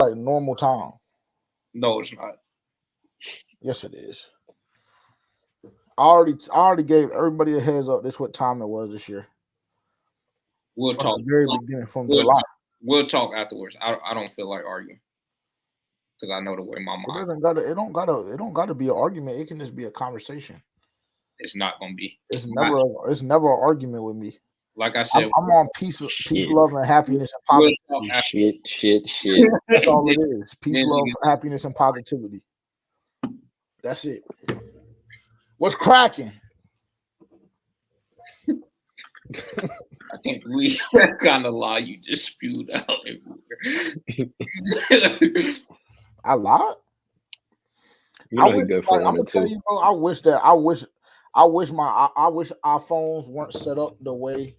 like normal time. No, it's not. Yes, it is. I already gave everybody a heads up. This what time it was this year We'll from talk. the very beginning, from We'll July. talk. We'll talk afterwards. I don't feel like arguing because I know the way my It mind. doesn't gotta. It don't gotta be an argument. It can just be a conversation. It's not gonna be. It's never. It's never an argument with me. Like I I'm, said, I'm on peace, Shit. love, and happiness and we'll positivity. talk after. Shit. That's all it is. Peace, Then love, niggas- happiness, and positivity. That's it. What's cracking? I can't believe that kind of lie you just spewed out everywhere. I lied. You know he good for I'm one gonna or tell two. you, bro. I wish our phones weren't set up the way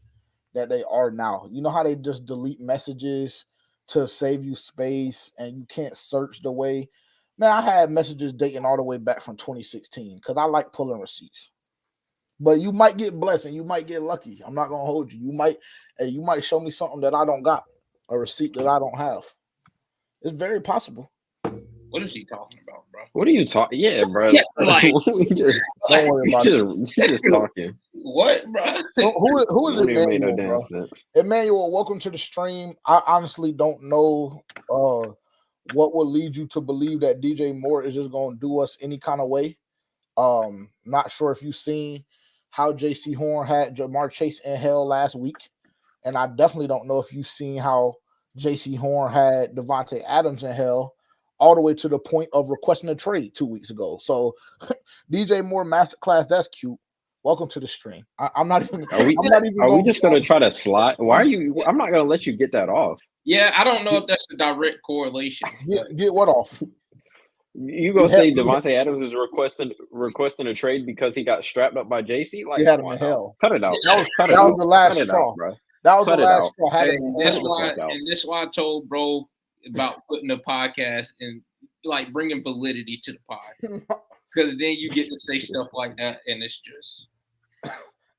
that they are now. You know how they just delete messages to save you space and you can't search the way. Man, I had messages dating all the way back from 2016 because I like pulling receipts. But you might get blessed and you might get lucky. I'm not gonna hold you. You might show me something that I don't got, a receipt that I don't have. It's very possible. What is he talking about, bro? What are you talking? Yeah, bro. Yeah, like- we just Don't worry about it. you just talking. What, bro? Who is Don't even make no Emmanuel, damn bro? sense. Emmanuel, welcome to the stream. I honestly don't know what would lead you to believe that DJ Moore is just going to do us any kind of way. Not sure if you've seen how JC Horn had Jamar Chase in hell last week, and I definitely don't know if you've seen how JC Horn had Devontae Adams in hell, all the way to the point of requesting a trade 2 weeks ago. So, DJ Moore masterclass, that's cute. Welcome to the stream. I'm not even. Are we? I'm not even. Are we just gonna try to slide? Why are you? Yeah. I'm not gonna let you get that off. Yeah, I don't know if that's a direct correlation. Get what off? You gonna say Devontae Adams is requesting a trade because he got strapped up by JC? Like, He had come him on in now. hell. Cut it out. That Cut it was out. the last Cut it straw. out, bro. That was Cut the it last out. straw. Had And him in that's hell. why, fuck out. and that's why I told bro about putting the podcast and like bringing validity to the pod, because then you get to say stuff like that, and it's just.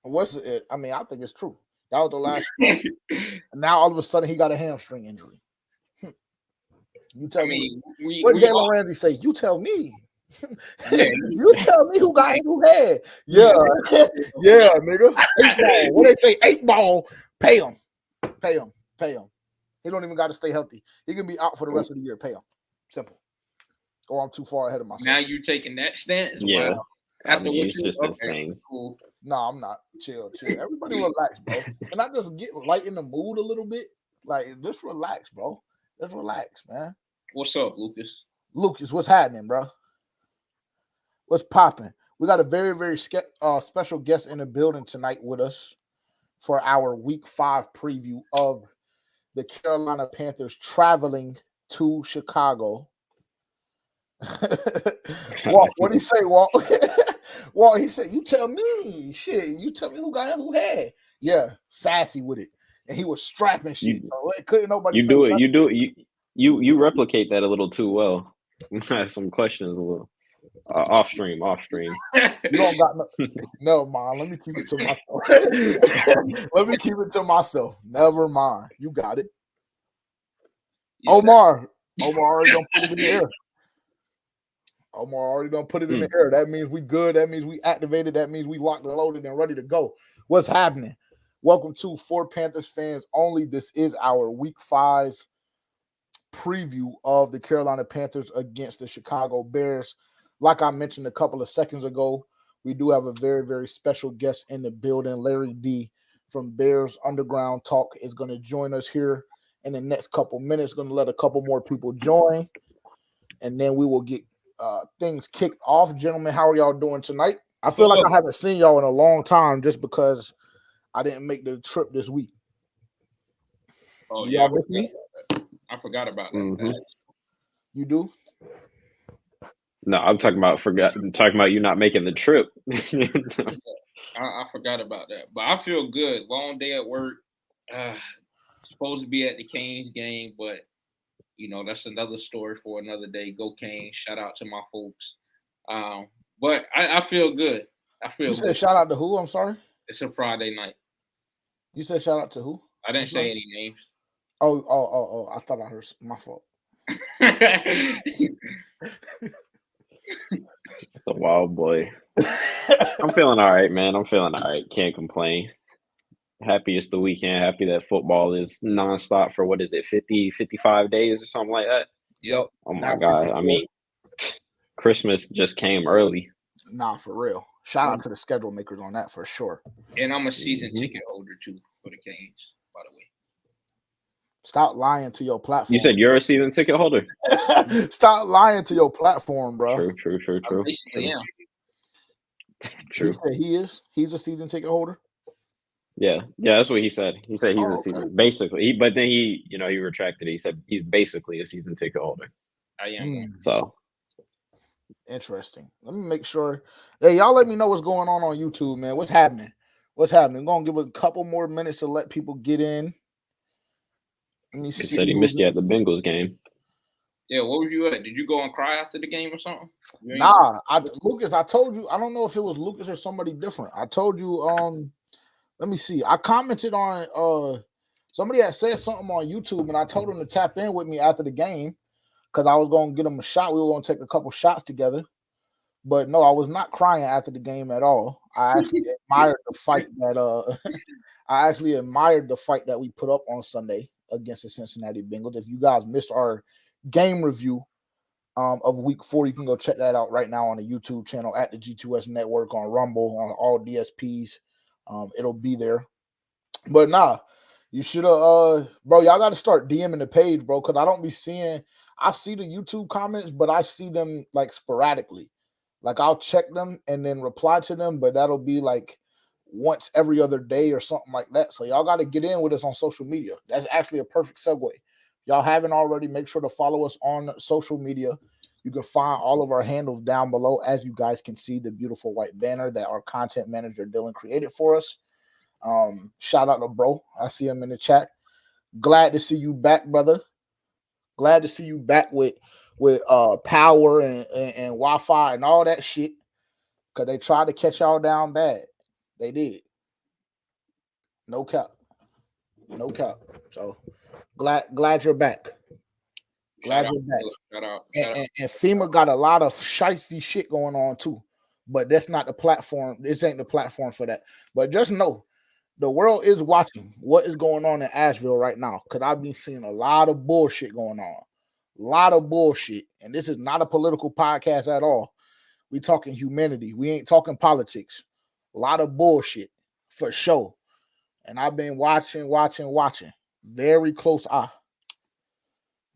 What's it? I mean, I think it's true. That was the last straw. Now all of a sudden he got a hamstring injury. You tell I me. mean, What we Jalen all, Ramsey say? You tell me. Yeah. You tell me who got who had. Yeah, yeah, nigga. 8 ball. What they say? 8 ball. Pay him. Pay him. Pay him. He don't even got to stay healthy. He can be out for the rest of the year. Pay him. Simple. Or I'm too far ahead of myself. now you're taking that stance. Yeah. Wow. I After mean, what it's you just okay, insane. cool. No, I'm not. Chill. Everybody relax, bro. Can I just get light in the mood a little bit? Like, just relax, bro. Just relax, man. What's up, Lucas? Lucas, what's happening, bro? What's popping? We got a very, very special guest in the building tonight with us for our Week 5 preview of the Carolina Panthers traveling to Chicago. Walt, what did he say, Walt? Walt, he said, you tell me. Shit, you tell me who got who had. Yeah, sassy with it. And he was strapping shit. So couldn't nobody You say do it. nothing. You do it. You replicate that a little too well. I have some questions a little off stream. You don't got no mind. Let me keep it to myself. Let me keep it to myself. Never mind. You got it. Yeah. Omar already don't put it in the air. Omar already don't put it in the air. That means we good. That means we activated. That means we locked and loaded and ready to go. What's happening? Welcome to For Panthers Fans Only. This is our Week 5 preview of the Carolina Panthers against the Chicago Bears. Like I mentioned a couple of seconds ago, we do have a very, very special guest in the building. Larry D from Bears Underground Talk is going to join us here in the next couple minutes. Going to let a couple more people join, and then we will get things kicked off. Gentlemen, how are y'all doing tonight? I feel like I haven't seen y'all in a long time just because I didn't make the trip this week. Oh, Y'all miss me? I forgot about that. Mm-hmm. You do? No, I'm talking about you not making the trip. I forgot about that. But I feel good. Long day at work. Supposed to be at the Canes game, but you know, that's another story for another day. Go Canes. Shout out to my folks. But I feel good. I feel You good. said shout out to who? I'm sorry. It's a Friday night. You said shout out to who? I didn't say any names. Oh! I thought I heard my fault. The wild boy. I'm feeling all right, man. I'm feeling all right. Can't complain. Happy it's the weekend. Happy that football is nonstop for what is it, 50, 55 days or something like that? Yep. Oh my Now, God. I mean, Christmas just came early. nah, for real. Shout out to the schedule makers on that for sure. And I'm a season ticket holder too for the Canes, by the way. Stop lying to your platform. You said you're a season ticket holder? Stop lying to your platform, bro. True. I basically am. True. He said he is. He's a season ticket holder. Yeah, that's what he said. He said he's a okay. season basically. But then he retracted it. He said he's basically a season ticket holder. I am. So interesting. Let me make sure. Hey, y'all, let me know what's going on YouTube, man. What's happening? What's happening? I'm gonna give a couple more minutes to let people get in. Let me he see. said he missed you at the Bengals game. Yeah, what were you at? Did you go and cry after the game or something? Nah, Lucas, I told you. I don't know if it was Lucas or somebody different. I told you. Let me see. I commented on somebody had said something on YouTube, and I told him to tap in with me after the game because I was gonna get him a shot. We were gonna take a couple shots together. But no, I was not crying after the game at all. I actually admired the fight that I actually admired the fight that we put up on Sunday against the Cincinnati Bengals. If you guys missed our game review of week 4, you can go check that out right now on the YouTube channel at the G2S Network, on Rumble, on all DSPs. It'll be there. But nah, you should have bro, y'all got to start DMing the page, bro, because I don't be seeing. I see the YouTube comments, but I see them like sporadically. Like I'll check them and then reply to them, but that'll be like once every other day or something like that. So y'all got to get in with us on social media. That's actually a perfect segue. If y'all haven't already, make sure to follow us on social media. You can find all of our handles down below. As you guys can see, the beautiful white banner that our content manager Dylan created for us. Shout out to bro. I see him in the chat. Glad to see you back, brother. Glad to see you back with power and Wi-Fi and all that shit. Cause they tried to catch y'all down bad. They did. No cap. No cap. So glad you're back. Glad you're back. Shout out. And FEMA got a lot of shiesty shit going on too. But that's not the platform. This ain't the platform for that. But just know the world is watching what is going on in Asheville right now. Because I've been seeing a lot of bullshit going on. A lot of bullshit. And this is not a political podcast at all. We talking humanity. We ain't talking politics. A lot of bullshit for sure. And I've been watching. Very close eye.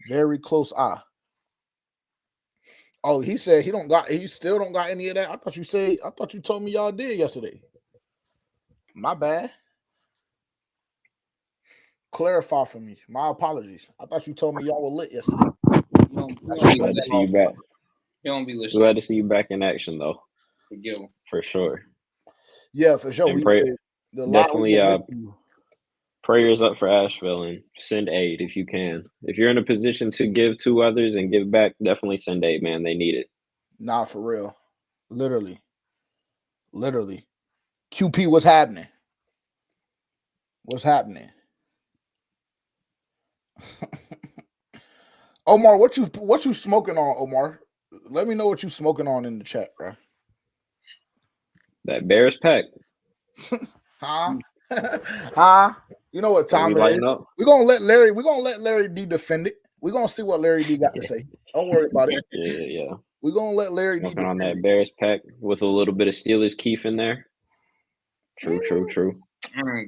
Very close eye. Oh, he said he still don't got any of that. I thought you told me y'all did yesterday. My bad. Clarify for me. My apologies. I thought you told me y'all were lit yesterday. Glad to see you back. You don't be listening. Glad to see you back in action though. Forgive him. For sure. Yeah, for sure. Definitely prayers up for Asheville and send aid if you can. If you're in a position to give to others and give back, definitely send aid, man. They need it. Nah, for real. Literally. QP, what's happening? What's happening? Omar, what you smoking on, Omar? Let me know what you smoking on in the chat, bro. That Bears pack. Huh? Huh? You know what time it is. We're gonna let Larry D defend it. We're gonna see what Larry D got to say. Don't worry about it. Yeah. We're gonna let Larry D defend on that Bears pack with a little bit of Steelers Keef in there. True.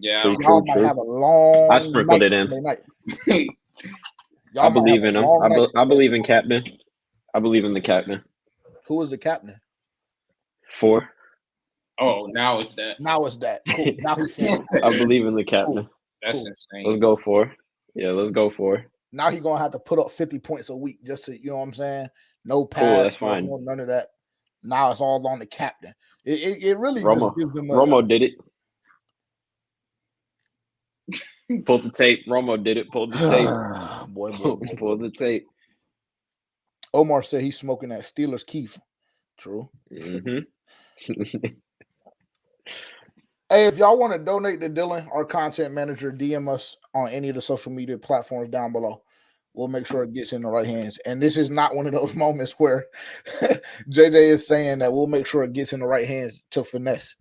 Yeah. Y'all might have a long I sprinkled it in. I believe in him. I believe in captain. I believe in the captain. Who is the captain? 4. Oh, now it's that. Cool. Now he's feeling. I believe in the captain. Cool. That's insane. Let's go 4. Yeah, let's go 4. Now he's gonna have to put up 50 points a week just to, you know what I'm saying? No pass. Cool, that's fine. None of that. Now it's all on the captain. It really just gives them Romo did it. Pull the tape. Romo did it. Pull the tape. boy. Pull the tape. Omar said he's smoking that Steelers Keef. True. Mm-hmm. Hey, if y'all want to donate to Dylan, our content manager, DM us on any of the social media platforms down below. we'll make sure it gets in the right hands. And this is not one of those moments where JJ is saying that we'll make sure it gets in the right hands to finesse.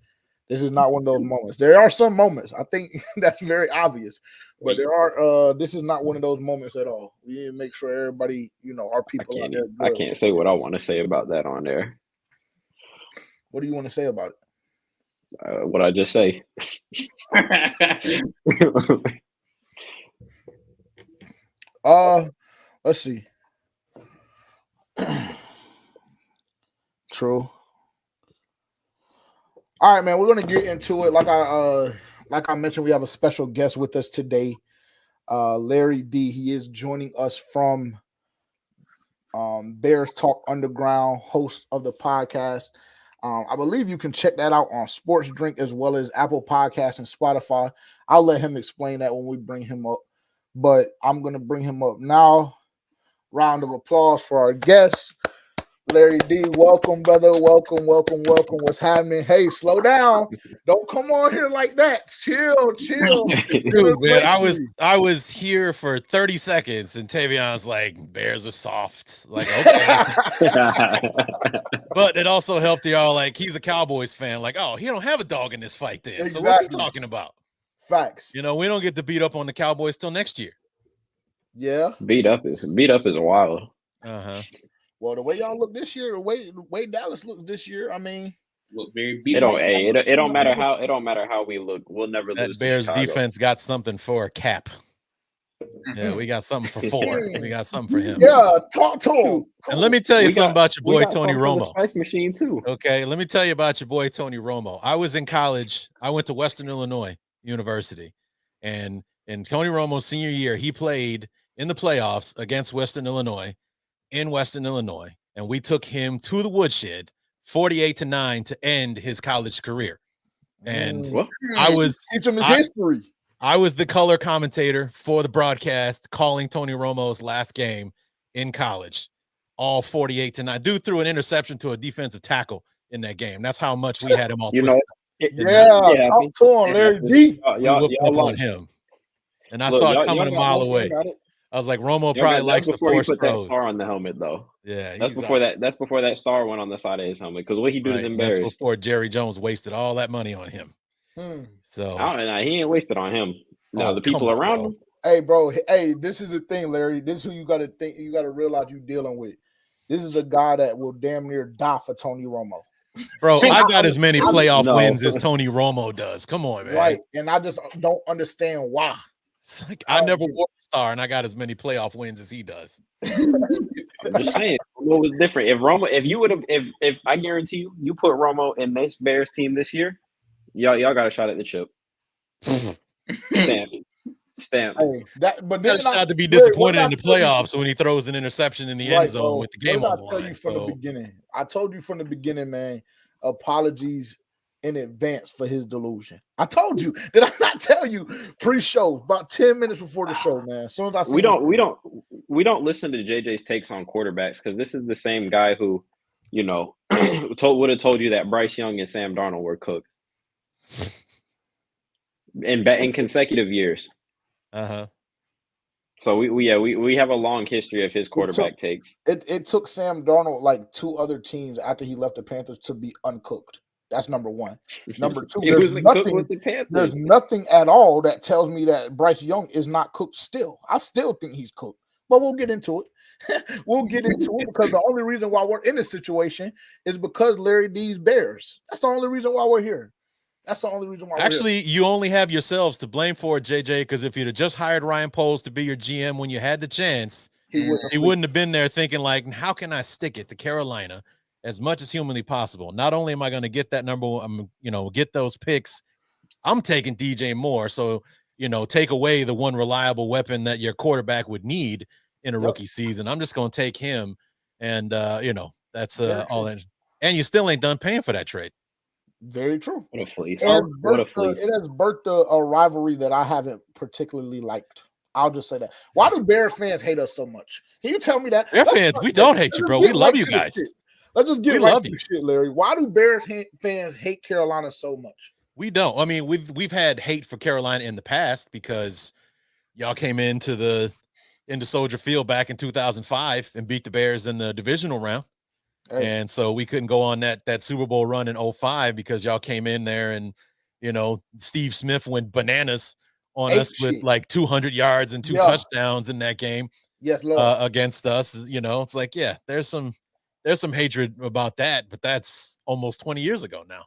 This is not one of those moments. There are some moments. I think that's very obvious. But there are this is not one of those moments at all. We need to make sure everybody, our people out there. I can't say what I want to say about that on there. What do you want to say about it? What I just say. Let's see. True. All right, man. We're gonna get into it. Like I mentioned, we have a special guest with us today, Larry D. He is joining us from Bears Talk Underground, host of the podcast. I believe you can check that out on Sports Drink as well as Apple Podcasts and Spotify. I'll let him explain that when we bring him up, but I'm gonna bring him up now. Round of applause for our guest. Larry D, welcome, brother. Welcome. What's happening? Hey, slow down. Don't come on here like that. Chill. Dude, man, I was here for 30 seconds and Tavion's like, Bears are soft. Like, okay. But it also helped y'all, like, he's a Cowboys fan. Like, oh, he don't have a dog in this fight then. Exactly. So what's he talking about? Facts. We don't get to beat up on the Cowboys till next year. Yeah. Beat up is wild. Uh-huh. Well, the way y'all look this year, the way Dallas looks this year, I mean, look very it don't matter how we look. We'll never lose. That Bears defense got something for Cap. Yeah, we got something for 4. We got something for him. Yeah, talk to him. And let me tell you something about your boy Tony Romo. Spice machine too. Okay, let me tell you about your boy Tony Romo. I was in college. I went to Western Illinois University, and in Tony Romo's senior year, he played in the playoffs against Western Illinois. In Western Illinois, and we took him to the woodshed 48-9 to end his college career. And I was teach him his history. I was the color commentator for the broadcast calling Tony Romo's last game in college, all 48-9. Dude threw an interception to a defensive tackle in that game. That's how much we had him all twisted. Talk to him, Larry D. Y'all on him. And I saw it coming a mile away. I was like, Romo probably likes the force throws. That star on the helmet, though. Yeah, that's before that star went on the side of his helmet. Because what he do to them Bears? That's before Jerry Jones wasted all that money on him. So I don't know. He ain't wasted on him. No, the people around him. Hey, bro. Hey, this is the thing, Larry. This is who you got to think. You got to realize you're dealing with. This is a guy that will damn near die for Tony Romo. Bro, I got as many playoff wins as Tony Romo does. Come on, man. Right, and I just don't understand why. It's like I never wore a star, and I got as many playoff wins as he does. I'm just saying, Romo was different. If I guarantee you put Romo in this Bears team this year, y'all got a shot at the chip. Stamp. Hey, but got a shot to be disappointed in the playoffs when he throws an interception in the end zone with the game on the line. I told you from the beginning, man. Apologies in advance for his delusion. I told you. Did I not tell you pre-show about 10 minutes before the show, man? As soon as I we don't listen to JJ's takes on quarterbacks because this is the same guy who, would have told you that Bryce Young and Sam Darnold were cooked in consecutive years. So we have a long history of his quarterback takes. It took Sam Darnold like 2 other teams after he left the Panthers to be uncooked. That's number 1. Number 2, there's nothing at all that tells me that Bryce Young is not cooked still. I still think he's cooked, but we'll get into it. We'll get into it because the only reason why we're in this situation is because Larry D's Bears. That's the only reason why we're here. That's the only reason why. Actually, you only have yourselves to blame for it, JJ, because if you'd have just hired Ryan Poles to be your GM when you had the chance, he wouldn't have been there thinking like, how can I stick it to Carolina as much as humanly possible? Not only am I going to get that number, get those picks, I'm taking DJ Moore. So, take away the one reliable weapon that your quarterback would need in a rookie season. I'm just going to take him. And, that's all that. And you still ain't done paying for that trade. Very true. What a fleece. It has birthed a rivalry that I haven't particularly liked. I'll just say that. Why do Bears fans hate us so much? Can you tell me that? Bears fans, we don't hate you, bro. We love you guys. Let's just get right to the shit, Larry. Why do Bears fans hate Carolina so much? We don't. I mean, we've had hate for Carolina in the past because y'all came into the into Soldier Field back in 2005 and beat the Bears in the divisional round. Hey. And so we couldn't go on that Super Bowl run in 2005 because y'all came in there and, Steve Smith went bananas on us with like 200 yards and 2 touchdowns in that game. Yes, Lord. Against us. It's like, there's some hatred about that, but that's almost 20 years ago now.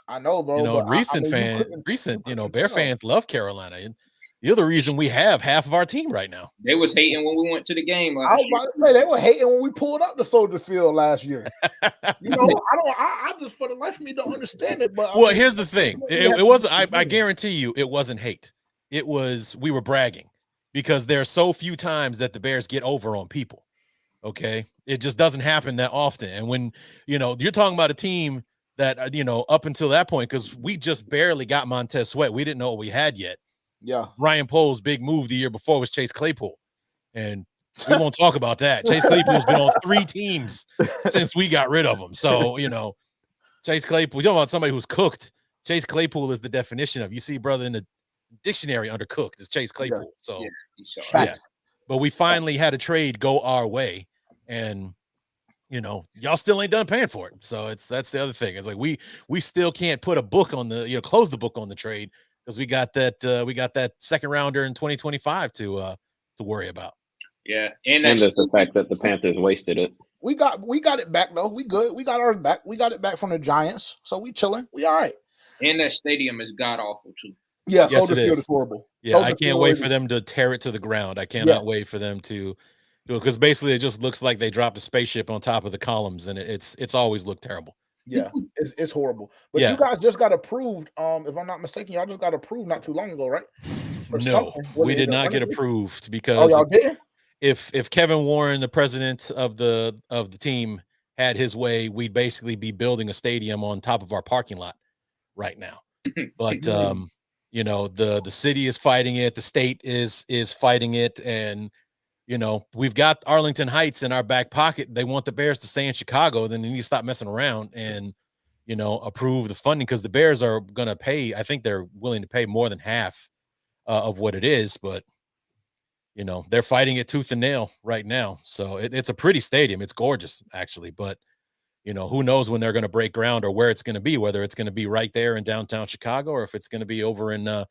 I know, bro. But Bear fans love Carolina. And you're the reason we have half of our team right now. They was hating when we went to the game last year. I was about to say, they were hating when we pulled up the Soldier Field last year. I just for the life of me don't understand it. But here's the thing. It wasn't. I guarantee you, it wasn't hate. It was we were bragging because there are so few times that the Bears get over on people. Okay, it just doesn't happen that often. And when you're talking about a team that up until that point, because we just barely got Montez Sweat, we didn't know what we had yet. Yeah, Ryan Pohl's big move the year before was Chase Claypool, and we won't talk about that. Chase Claypool's been on 3 teams since we got rid of him. So Chase Claypool. We're talking about somebody who's cooked. Chase Claypool is the definition of. You see, brother, in the dictionary under cooked is Chase Claypool. So but we finally had a trade go our way, and y'all still ain't done paying for it. So that's the other thing. It's like we still can't put a book on the close the book on the trade. Because we got that second rounder in 2025 to worry about. Yeah, and there's the fact that the Panthers wasted it. We got it back though. We good. We got ours back. We got it back from the Giants, so we chilling. We all right. And that stadium is god awful too. Yeah, yes, Soldier Field is horrible. Yeah, I can't wait for them to tear it to the ground. I cannot wait for them to do it because basically it just looks like they dropped a spaceship on top of the columns, and it's always looked terrible. Yeah, it's horrible. But you guys just got approved. If I'm not mistaken, y'all just got approved not too long ago, right? No, we did not get approved because y'all did? If Kevin Warren, the president of the team, had his way, we'd basically be building a stadium on top of our parking lot right now. But the city is fighting it, the state is fighting it, and we've got Arlington Heights in our back pocket. They want the Bears to stay in Chicago. Then they need to stop messing around and, approve the funding because the Bears are going to pay. I think they're willing to pay more than half of what it is. But, they're fighting it tooth and nail right now. So it's a pretty stadium. It's gorgeous, actually. But, who knows when they're going to break ground or where it's going to be, whether it's going to be right there in downtown Chicago or if it's going to be over in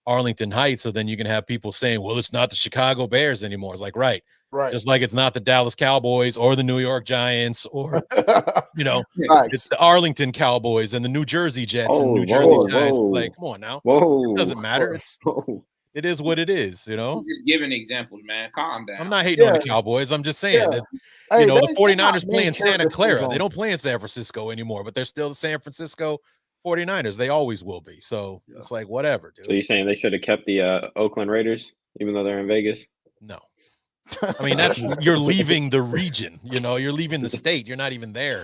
Arlington Heights. So then you can have people saying, well, it's not the Chicago Bears anymore. It's like, right. Just like it's not the Dallas Cowboys or the New York Giants or, it's the Arlington Cowboys and the New Jersey Jets and New Jersey Giants. It's like, come on now. It doesn't matter. It is what it is, I'm just giving examples, man. Calm down. I'm not hating on the Cowboys. I'm just saying that, the 49ers play in Santa Clara. They don't play in San Francisco anymore, but they're still the San Francisco 49ers. They always will be. So it's like, whatever, dude. So you're saying they should have kept the Oakland Raiders, even though they're in Vegas? No. I mean, you're leaving the region, you're leaving the state. You're not even there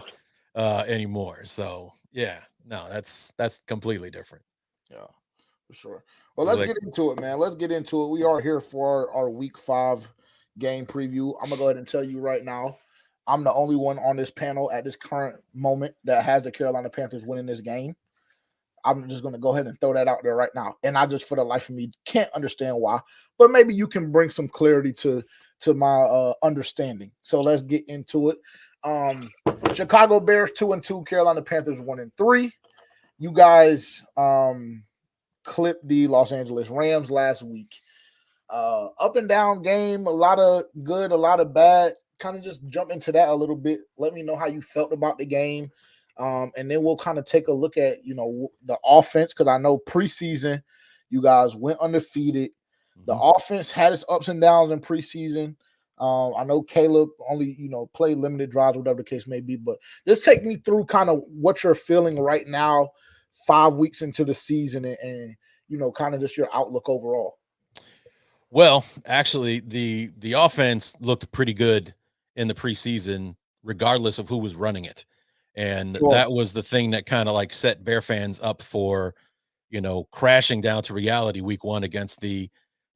anymore. So no, that's completely different. Yeah, for sure. Well, let's get into it, man. Let's get into it. We are here for our week 5 game preview. I'm gonna go ahead and tell you right now, I'm the only one on this panel at this current moment that has the Carolina Panthers winning this game. I'm just going to go ahead and throw that out there right now. And I just, for the life of me, can't understand why. But maybe you can bring some clarity to my understanding. So let's get into it. Chicago Bears 2-2, Carolina Panthers 1-3. You guys clipped the Los Angeles Rams last week. Up and down game, a lot of good, a lot of bad. Kind of just jump into that a little bit. Let me know how you felt about the game. And then we'll kind of take a look at, the offense, because I know preseason you guys went undefeated. The offense had its ups and downs in preseason. I know Caleb only, played limited drives, whatever the case may be, but just take me through kind of what you're feeling right now, 5 weeks into the season and kind of just your outlook overall. Well, actually, the offense looked pretty good in the preseason, regardless of who was running it. And that was the thing that kind of like set Bear fans up for, crashing down to reality week 1 against the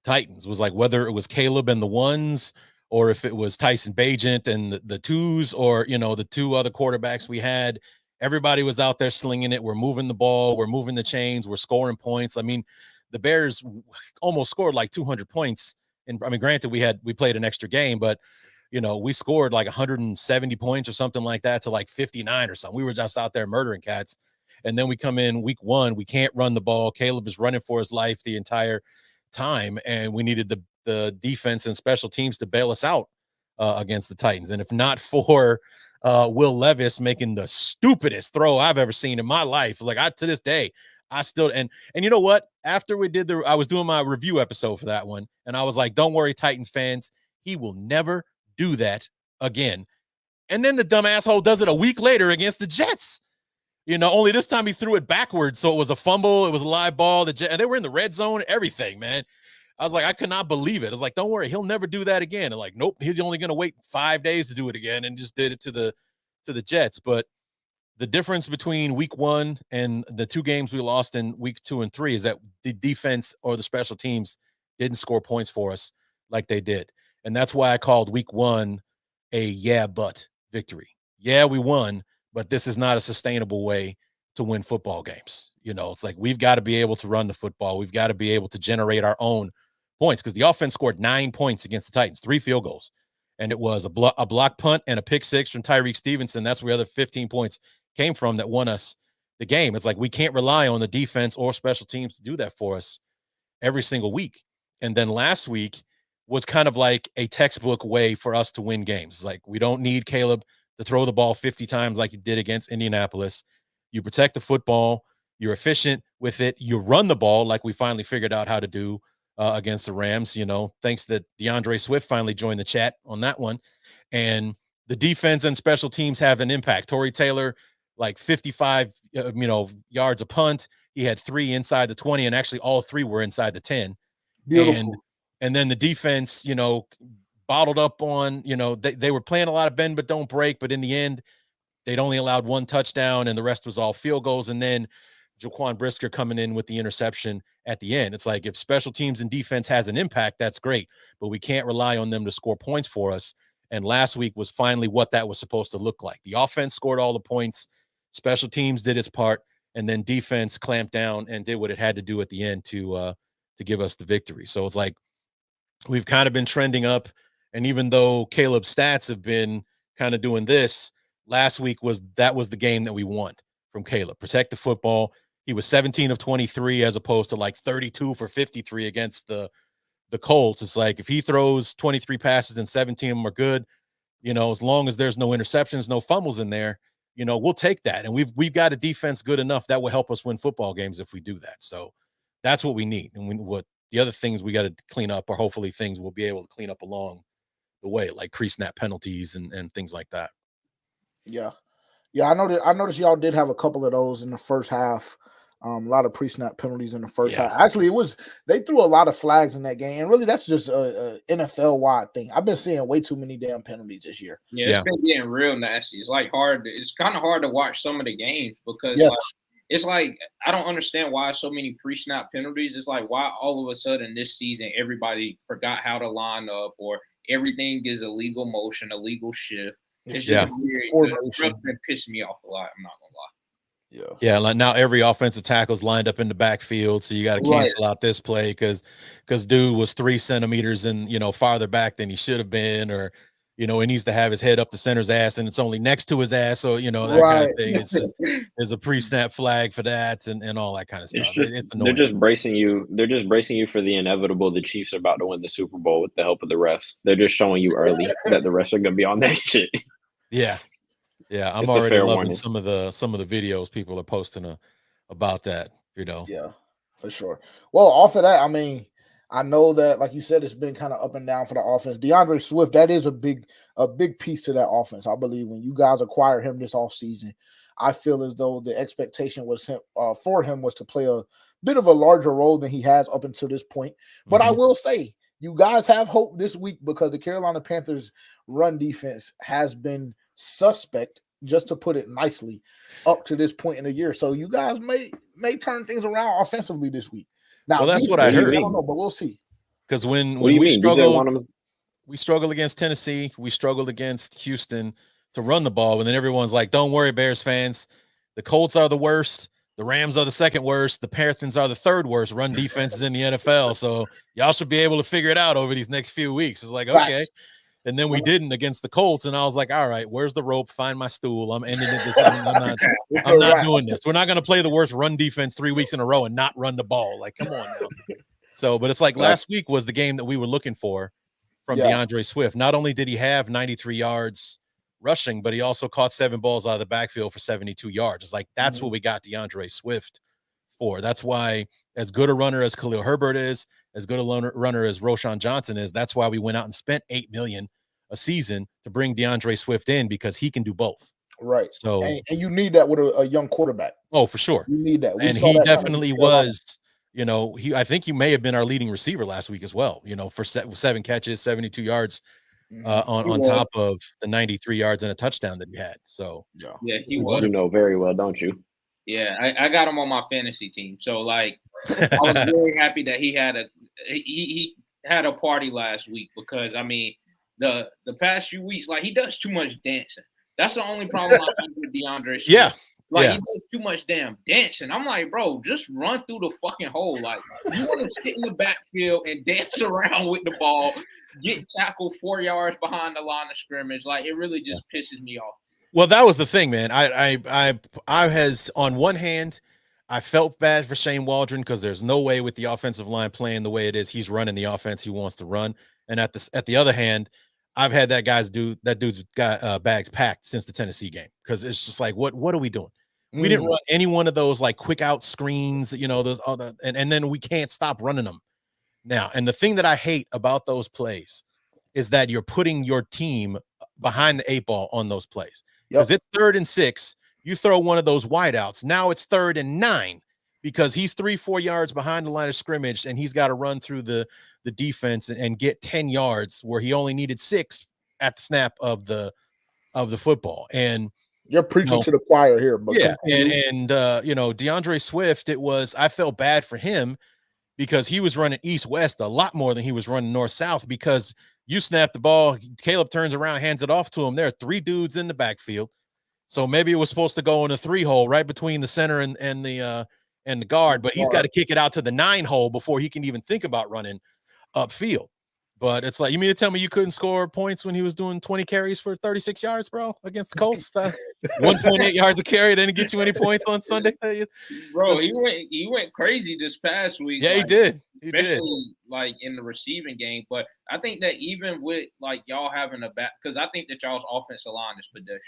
Titans. It was like whether it was Caleb and the ones, or if it was Tyson Bagent and the twos, or, the 2 other quarterbacks we had, everybody was out there slinging it. We're moving the ball. We're moving the chains. We're scoring points. I mean, the Bears almost scored like 200 points And I mean, granted, we played an extra game, but we scored like 170 points or something like that to like 59 or something. We were just out there murdering cats. And then we come in week 1, we can't run the ball. Caleb is running for his life the entire time, and we needed the defense and special teams to bail us out against the Titans. And if not for Will Levis making the stupidest throw I've ever seen in my life, like to this day, I still and you know what? After we did I was doing my review episode for that one, and I was like, "Don't worry, Titan fans, he will never do that again." And then the dumb asshole does it a week later against the Jets. Only this time he threw it backwards, so it was a fumble. It was a live ball. And they were in the red zone. Everything, man. I was like, I could not believe it. I was like, don't worry, he'll never do that again. And like, nope, he's only going to wait 5 days to do it again, and just did it to the Jets. But the difference between week 1 and the 2 games we lost in weeks 2 and 3 is that the defense or the special teams didn't score points for us like they did. And that's why I called week 1 a but victory. Yeah, we won, but this is not a sustainable way to win football games. It's like we've got to be able to run the football. We've got to be able to generate our own points, because the offense scored 9 points against the Titans, 3 field goals. And it was a block punt and a pick 6 from Tyreek Stevenson. That's where the other 15 points came from that won us the game. It's like we can't rely on the defense or special teams to do that for us every single week. And then last week was kind of like a textbook way for us to win games. It's like we don't need Caleb to throw the ball 50 times like he did against Indianapolis. You protect the football. You're efficient with it. You run the ball like we finally figured out how to do against the Rams, thanks that DeAndre Swift finally joined the chat on that one. And the defense and special teams have an impact. Torrey Taylor, like 55, yards a punt. He had 3 inside the 20, and actually all 3 were inside the 10. Beautiful. And then the defense, bottled up on, they were playing a lot of bend but don't break, but in the end, they'd only allowed 1 touchdown and the rest was all field goals. And then Jaquan Brisker coming in with the interception at the end. It's like if special teams and defense has an impact, that's great, but we can't rely on them to score points for us. And last week was finally what that was supposed to look like. The offense scored all the points, special teams did its part, and then defense clamped down and did what it had to do at the end to give us the victory. So it's like we've kind of been trending up. And even though Caleb's stats have been kind of doing this, last week was the game that we want from Caleb. Protect the football. He was 17 of 23 as opposed to like 32 for 53 against the Colts. It's like if he throws 23 passes and 17 of them are good, as long as there's no interceptions, no fumbles in there, we'll take that. And we've got a defense good enough that will help us win football games if we do that. So that's what we need. And what the other things we got to clean up, or hopefully things we'll be able to clean up along the way, like pre-snap penalties and things like that. Yeah. I noticed y'all did have a couple of those in the first half. A lot of pre-snap penalties in the first half. Actually, they threw a lot of flags in that game, and really that's just a NFL-wide thing. I've been seeing way too many damn penalties this year. Yeah, it's been getting real nasty. It's like it's kind of hard to watch some of the games because it's like I don't understand why so many pre-snap penalties. It's like why all of a sudden this season everybody forgot how to line up, or everything is a legal motion, a legal shift. It's just weird. It pissed me off a lot. I'm not gonna lie. Yeah. Like now every offensive tackle's lined up in the backfield, so you got to cancel out this play because dude was 3 centimeters and farther back than he should have been, or he needs to have his head up the center's ass and it's only next to his ass, so that kind of thing. It's just there's a pre-snap flag for that and all that kind of stuff. They're just bracing you. They're just bracing you for the inevitable. The Chiefs are about to win the Super Bowl with the help of the refs. They're just showing you early that the refs are going to be on that shit. Yeah. I'm already loving some of the videos people are posting about that, Yeah, for sure. Well, off of that, I mean, I know that, like you said, it's been kind of up and down for the offense. DeAndre Swift, that is a big piece to that offense. I believe when you guys acquire him this offseason, I feel as though the expectation was for him was to play a bit of a larger role than he has up until this point. But I will say, you guys have hope this week because the Carolina Panthers run defense has been suspect, just to put it nicely, up to this point in the year. So you guys may turn things around offensively this week. Now, that's what I heard. I don't know, but we'll see. Because when we struggled against Tennessee, we struggled against Houston to run the ball, and then everyone's like, "Don't worry, Bears fans, the Colts are the worst. The Rams are the second worst. The Panthers are the third worst run defenses in the NFL. So y'all should be able to figure it out over these next few weeks. It's like, okay. And then we didn't against the Colts, and I was like, all right, where's the rope? Find my stool. I'm ending it. I'm not doing this. We're not going to play the worst run defense 3 weeks in a row and not run the ball. Like, come on now. So, but it's like last week was the game that we were looking for from DeAndre Swift. Not only did he have 93 yards rushing, but he also caught 7 balls out of the backfield for 72 yards. It's like, that's what we got DeAndre Swift for. That's why, as good a runner as Khalil Herbert is, as good a runner as Roschon Johnson is, that's why we went out and spent $8 million a season to bring DeAndre Swift in, because he can do both. Right. So, and you need that with a young quarterback. Oh, for sure. You need that. And he definitely was, I think he may have been our leading receiver last week as well, for 7 catches, 72 yards on top of the 93 yards and a touchdown that he had. So, yeah, he was. You know very well, don't you? Yeah, I got him on my fantasy team. So, like, I was very happy that he had a party last week, because, I mean, the past few weeks, like, he does too much dancing. That's the only problem I have with DeAndre Swift. Yeah. Like, he does too much damn dancing. I'm like, bro, just run through the fucking hole. Like, you want to sit in the backfield and dance around with the ball, get tackled 4 yards behind the line of scrimmage. Like, it really just pisses me off. Well, that was the thing, man. I has, on one hand, I felt bad for Shane Waldron, because there's no way with the offensive line playing the way it is, he's running the offense he wants to run. And at the other hand, I've had that dude's got bags packed since the Tennessee game, because it's just like, what are we doing? We didn't run any one of those like quick out screens, those other, and then we can't stop running them now. And the thing that I hate about those plays is that you're putting your team behind the 8 ball on those plays, because it's 3rd and 6. You throw one of those wideouts. Now it's 3rd and 9, because he's 3-4 yards behind the line of scrimmage, and he's got to run through the defense and get 10 yards where he only needed 6 at the snap of the football. And you're preaching to the choir here, but and DeAndre Swift, I felt bad for him, because he was running east-west a lot more than he was running north-south, because you snap the ball, Caleb turns around, hands it off to him. There are 3 dudes in the backfield. So maybe it was supposed to go in a 3 hole right between the center and the guard, but he's got to kick it out to the 9 hole before he can even think about running upfield. But it's like, you mean to tell me you couldn't score points when he was doing 20 carries for 36 yards, bro, against the Colts? 1.8 yards a carry didn't get you any points on Sunday, bro. He went crazy this past week. Yeah, like, he did. Especially like in the receiving game. But I think that even with like y'all having a back, because I think that y'all's offensive line is pedestrian.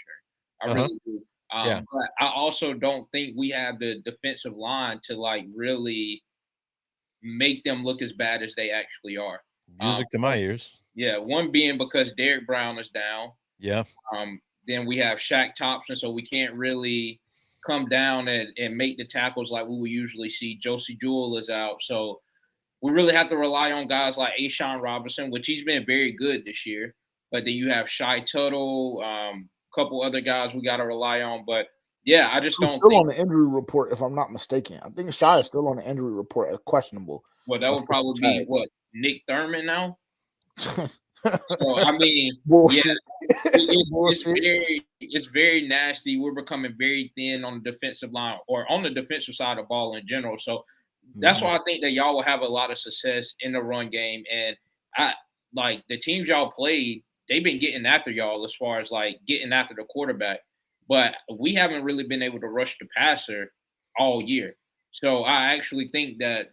I really do. But I also don't think we have the defensive line to like really make them look as bad as they actually are. Music to my ears. Yeah, one being because Derrick Brown is down. Yeah. Then we have Shaq Thompson, so we can't really come down and make the tackles like we would usually see. Josie Jewell is out, so we really have to rely on guys like Ashawn Robinson, which he's been very good this year. But then you have Shy Tuttle, a couple other guys we got to rely on. But yeah, I just don't think. Still on the injury report, if I'm not mistaken. I think Shy is still on the injury report as questionable. Well, that would probably be what, Nick Thurman now? So I mean, yeah, it's very nasty. We're becoming very thin on the defensive line or on the defensive side of the ball in general. So that's why I think that y'all will have a lot of success in the run game. And I like the teams y'all played, they've been getting after y'all as far as like getting after the quarterback. But we haven't really been able to rush the passer all year. So I actually think that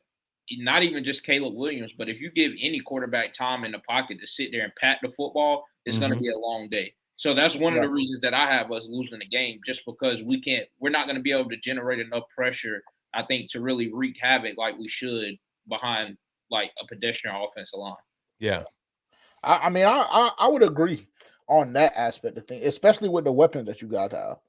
not even just Caleb Williams, but if you give any quarterback time in the pocket to sit there and pat the football, it's going to be a long day. So that's one of the reasons that I have us losing the game, just because we're not going to be able to generate enough pressure, I think, to really wreak havoc like we should behind like a pedestrian offensive line. Yeah. I mean, I would agree on that aspect of things, especially with the weapons that you guys have.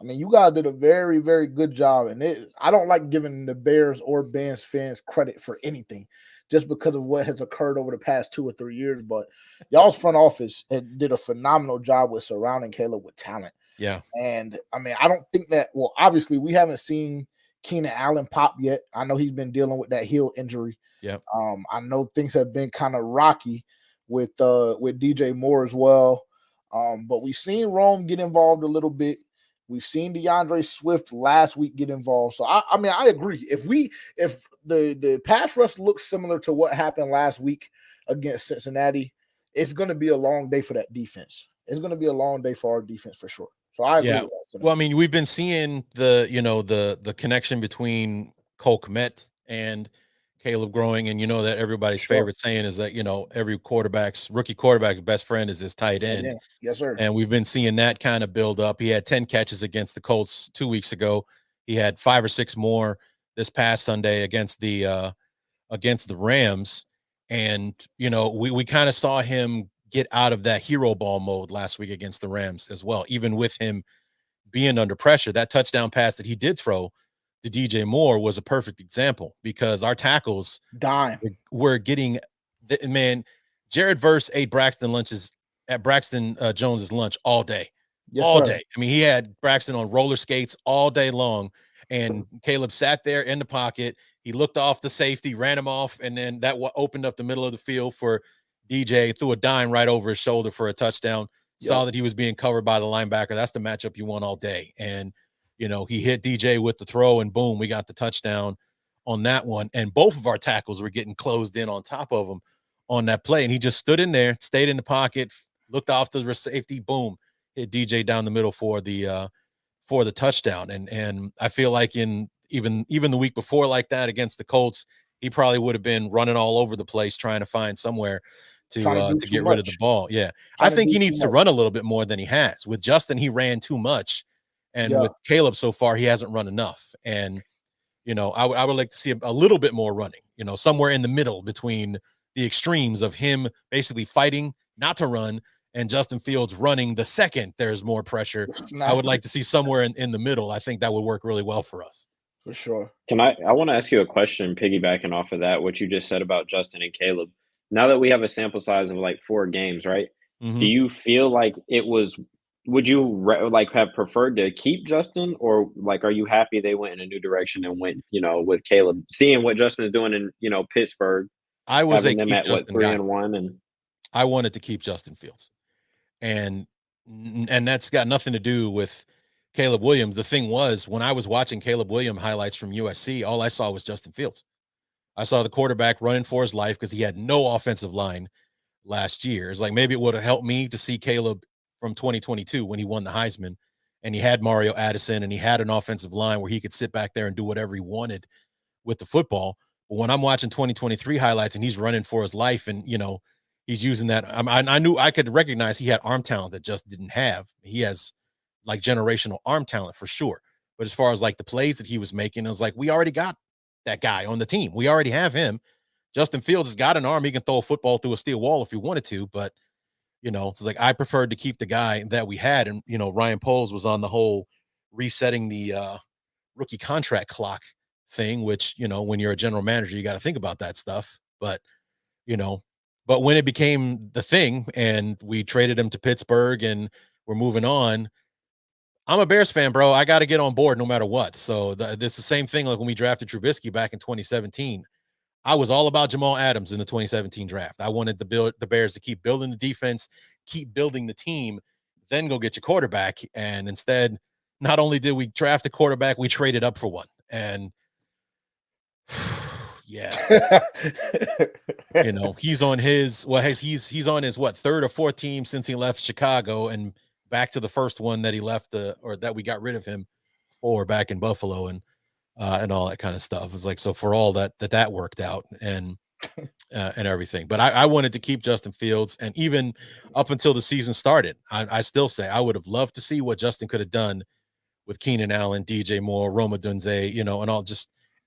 I mean, you guys did a very, very good job. And I don't like giving the Bears or Bears fans credit for anything just because of what has occurred over the past 2 or 3 years. But y'all's front office did a phenomenal job with surrounding Caleb with talent. Yeah. And, I mean, I don't think that – well, obviously, we haven't seen Keenan Allen pop yet. I know he's been dealing with that heel injury. Yeah. I know things have been kind of rocky with DJ Moore as well. But we've seen Rome get involved a little bit. We've seen DeAndre Swift last week get involved. So I mean, I agree. If the pass rush looks similar to what happened last week against Cincinnati, it's going to be a long day for that defense. It's going to be a long day for our defense for sure. So I agree with that. Well, I mean, we've been seeing the connection between Cole Kmet and Caleb growing, and that everybody's favorite saying is that every rookie quarterback's best friend is his tight end. Yeah. Yes, sir. And we've been seeing that kind of build up. He had 10 catches against the Colts 2 weeks ago. He had 5 or 6 more this past Sunday against the Rams. And we kind of saw him get out of that hero ball mode last week against the Rams as well. Even with him being under pressure, that touchdown pass that he did throw to DJ Moore was a perfect example, because our tackles were getting Jared Verse ate Braxton Jones's lunch all day. Yes, all day. I mean, he had Braxton on roller skates all day long, and Caleb sat there in the pocket. He looked off the safety, ran him off, and then that opened up the middle of the field for DJ, threw a dime right over his shoulder for a touchdown. Saw that he was being covered by the linebacker. That's the matchup you want all day. And he hit DJ with the throw, and boom, we got the touchdown on that one. And both of our tackles were getting closed in on top of him on that play. And he just stood in there, stayed in the pocket, looked off the safety, boom, hit DJ down the middle for the touchdown. And I feel like in even the week before like that against the Colts, he probably would have been running all over the place trying to find somewhere to get rid of the ball. Yeah. I think he needs to run a little bit more than he has. With Justin, he ran too much. And with Caleb so far, he hasn't run enough. And, I would like to see a little bit more running, somewhere in the middle between the extremes of him basically fighting not to run and Justin Fields running the second there's more pressure. I would like to see somewhere in the middle. I think that would work really well for us. For sure. I want to ask you a question piggybacking off of that, what you just said about Justin and Caleb. Now that we have a sample size of like 4 games, right? Mm-hmm. Do you feel like would you have preferred to keep Justin, or are you happy they went in a new direction and went, with Caleb, seeing what Justin is doing in, Pittsburgh? I was having them at 3-1, and I wanted to keep Justin Fields, and that's got nothing to do with Caleb Williams. The thing was, when I was watching Caleb Williams highlights from USC, all I saw was Justin Fields. I saw the quarterback running for his life because he had no offensive line last year. It's like maybe it would have helped me to see Caleb from 2022 when he won the Heisman, and he had Mario Addison, and he had an offensive line where he could sit back there and do whatever he wanted with the football. But when I'm watching 2023 highlights and he's running for his life, and he's using that, I knew I could recognize he had arm talent that just didn't have. He has generational arm talent for sure. But as far as the plays that he was making, it was like, we already got that guy on the team. We already have him. Justin Fields has got an arm. He can throw a football through a steel wall if he wanted to, but it's like I preferred to keep the guy that we had. And Ryan Poles was on the whole resetting the rookie contract clock thing, which when you're a general manager, you got to think about that stuff. But when it became the thing and we traded him to Pittsburgh and we're moving on, I'm a Bears fan, bro. I got to get on board no matter what. So this is the same thing like when we drafted Trubisky back in 2017. I was all about Jamal Adams in the 2017 draft. I wanted the Bears to keep building the defense, keep building the team, then go get your quarterback. And instead, not only did we draft a quarterback, we traded up for one. And yeah, he's on his he's on his 3rd or 4th team since he left Chicago, and back to the first one that he left or that we got rid of him for back in Buffalo, and all that kind of stuff. It's like, so for all that worked out and everything. But I wanted to keep Justin Fields, and even up until the season started, I still say I would have loved to see what Justin could have done with Keenan Allen, DJ Moore, Roma Dunze, and all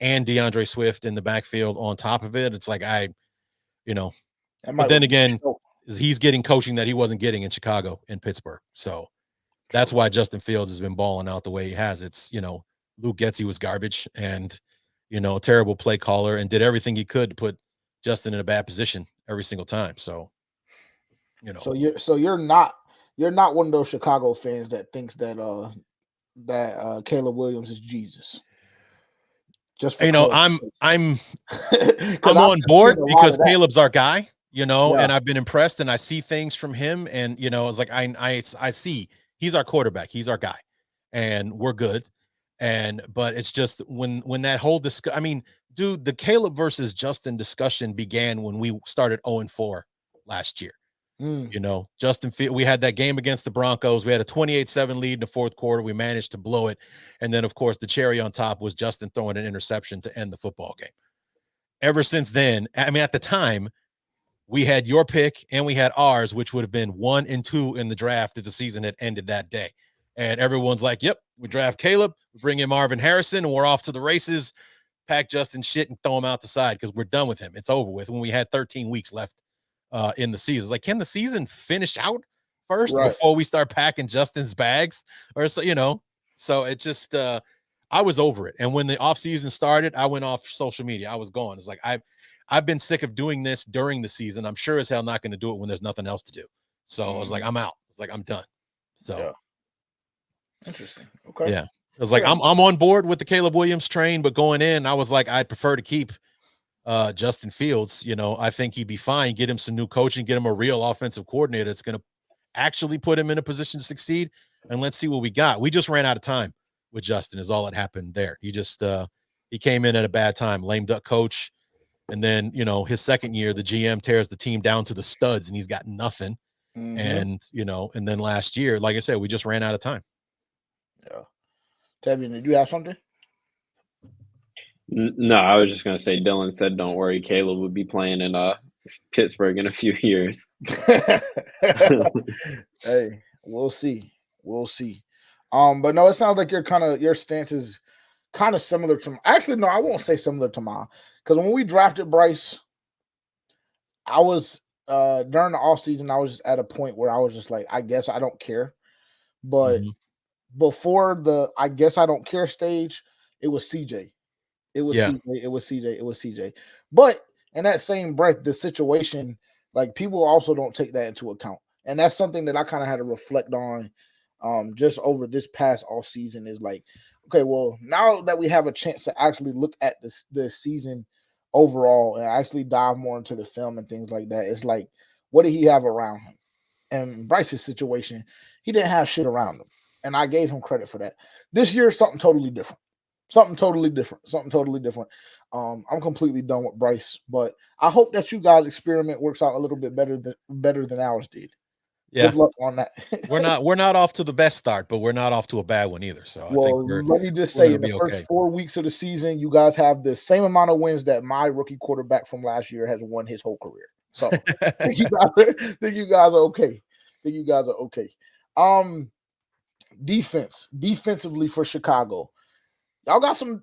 and DeAndre Swift in the backfield on top of it. It's like but then again, he's getting coaching that he wasn't getting in Chicago and Pittsburgh. So that's why Justin Fields has been balling out the way he has. It's, Luke Getsy was garbage and, a terrible play caller, and did everything he could to put Justin in a bad position every single time. So, So you're not one of those Chicago fans that thinks that Caleb Williams is Jesus. Just for I'm on board because Caleb's our guy, and I've been impressed, and I see things from him, and it's like I see he's our quarterback, he's our guy, and we're good. But it's just when that whole I mean, dude, the Caleb versus Justin discussion began when we started 0-4 last year. You know, we had that game against the Broncos. We had a 28-7 lead in the fourth quarter. We managed to blow it. And then, of course, the cherry on top was Justin throwing an interception to end the football game. Ever since then, I mean, at the time, we had your pick and we had ours, which would have been 1 and 2 in the draft if the season had ended that day. And everyone's like, yep, we draft Caleb, we bring in Marvin Harrison, and we're off to the races. Pack Justin shit and throw him out the side because we're done with him. It's over with when we had 13 weeks left in the season. It's like, can the season finish out first before we start packing Justin's bags? Or so, you know, so it just I was over it. And when the offseason started, I went off social media. I was gone. It's like I've been sick of doing this during the season. I'm sure as hell not going to do it when there's nothing else to do. So I was like, I'm out. It's like I'm done. So interesting. Okay. Yeah. It was like I'm on board with the Caleb Williams train, but going in, I was like, I'd prefer to keep Justin Fields. You know, I think he'd be fine. Get him some new coaching, get him a real offensive coordinator that's going to actually put him in a position to succeed. And let's see what we got. We just ran out of time with Justin is all that happened there. He just he came in at a bad time, lame duck coach. And then, you know, his second year, the GM tears the team down to the studs and he's got nothing. And, you know, and then last year, like I said, we just ran out of time. Yeah. Tevin, did you have something? No, I was just going to say, Dylan said, don't worry, Caleb would be playing in Pittsburgh in a few years. Hey, we'll see. We'll see. But no, it sounds like your stance is kind of similar to actually, no, I won't say similar to mine. Because when we drafted Bryce, I was during the offseason, I was just at a point where I was just like, I guess I don't care. But before the I guess I don't care stage, it was CJ. It was CJ. But in that same breath, the situation, like people also don't take that into account. And that's something that I kind of had to reflect on just over this past off season is like, okay, well, now that we have a chance to actually look at this season overall and actually dive more into the film and things like that, it's like, what did he have around him? And Bryce's situation, he didn't have shit around him. And I gave him credit for that. This year, something totally different. I'm completely done with Bryce, but I hope that you guys' experiment works out a little bit better than ours did. Yeah. Good luck on that. we're not off to the best start, but we're not off to a bad one either. So let me just say, in the first 4 weeks of the season, you guys have the same amount of wins that my rookie quarterback from last year has won his whole career. So think you guys are okay. Defensively for Chicago. Y'all got some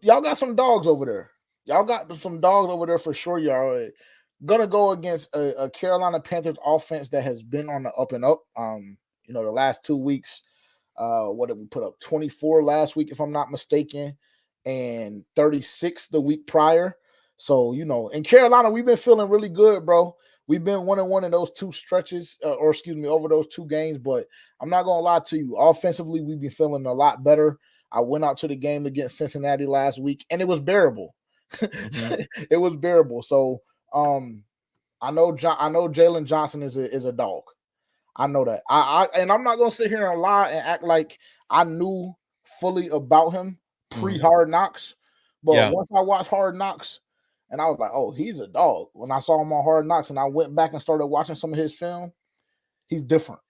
dogs over there. Y'all got some dogs over there for sure. Y'all gonna go against a Carolina Panthers offense that has been on the up and up. You know, the last 2 weeks, what did we put up? 24 last week, if I'm not mistaken, and 36 the week prior. So, you know, in Carolina, we've been feeling really good, bro. We've been 1-1 in those two stretches, over those 2 games. But I'm not gonna lie to you. Offensively, we've been feeling a lot better. I went out to the game against Cincinnati last week, and it was bearable. It was bearable. So, I know Jalen Johnson is a dog. I know that. And I'm not gonna sit here and lie and act like I knew fully about him pre-Hard Knocks. But once I watched Hard Knocks, and I was like, oh, he's a dog. When I saw him on Hard Knocks, and I went back and started watching some of his film, he's different.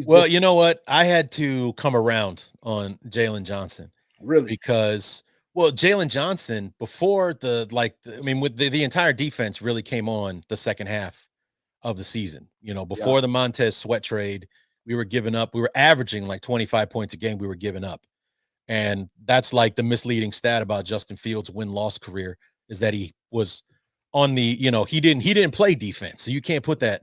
Well, you know what? I had to come around on Jalen Johnson. Really? Because, well, Jalen Johnson, before with the entire defense really came on the second half of the season. You know, before the Montez Sweat trade, we were giving up. We were averaging like 25 points a game. We were giving up. And that's like the misleading stat about Justin Fields' win-loss career is that he was on the, you know, he didn't play defense. So you can't put that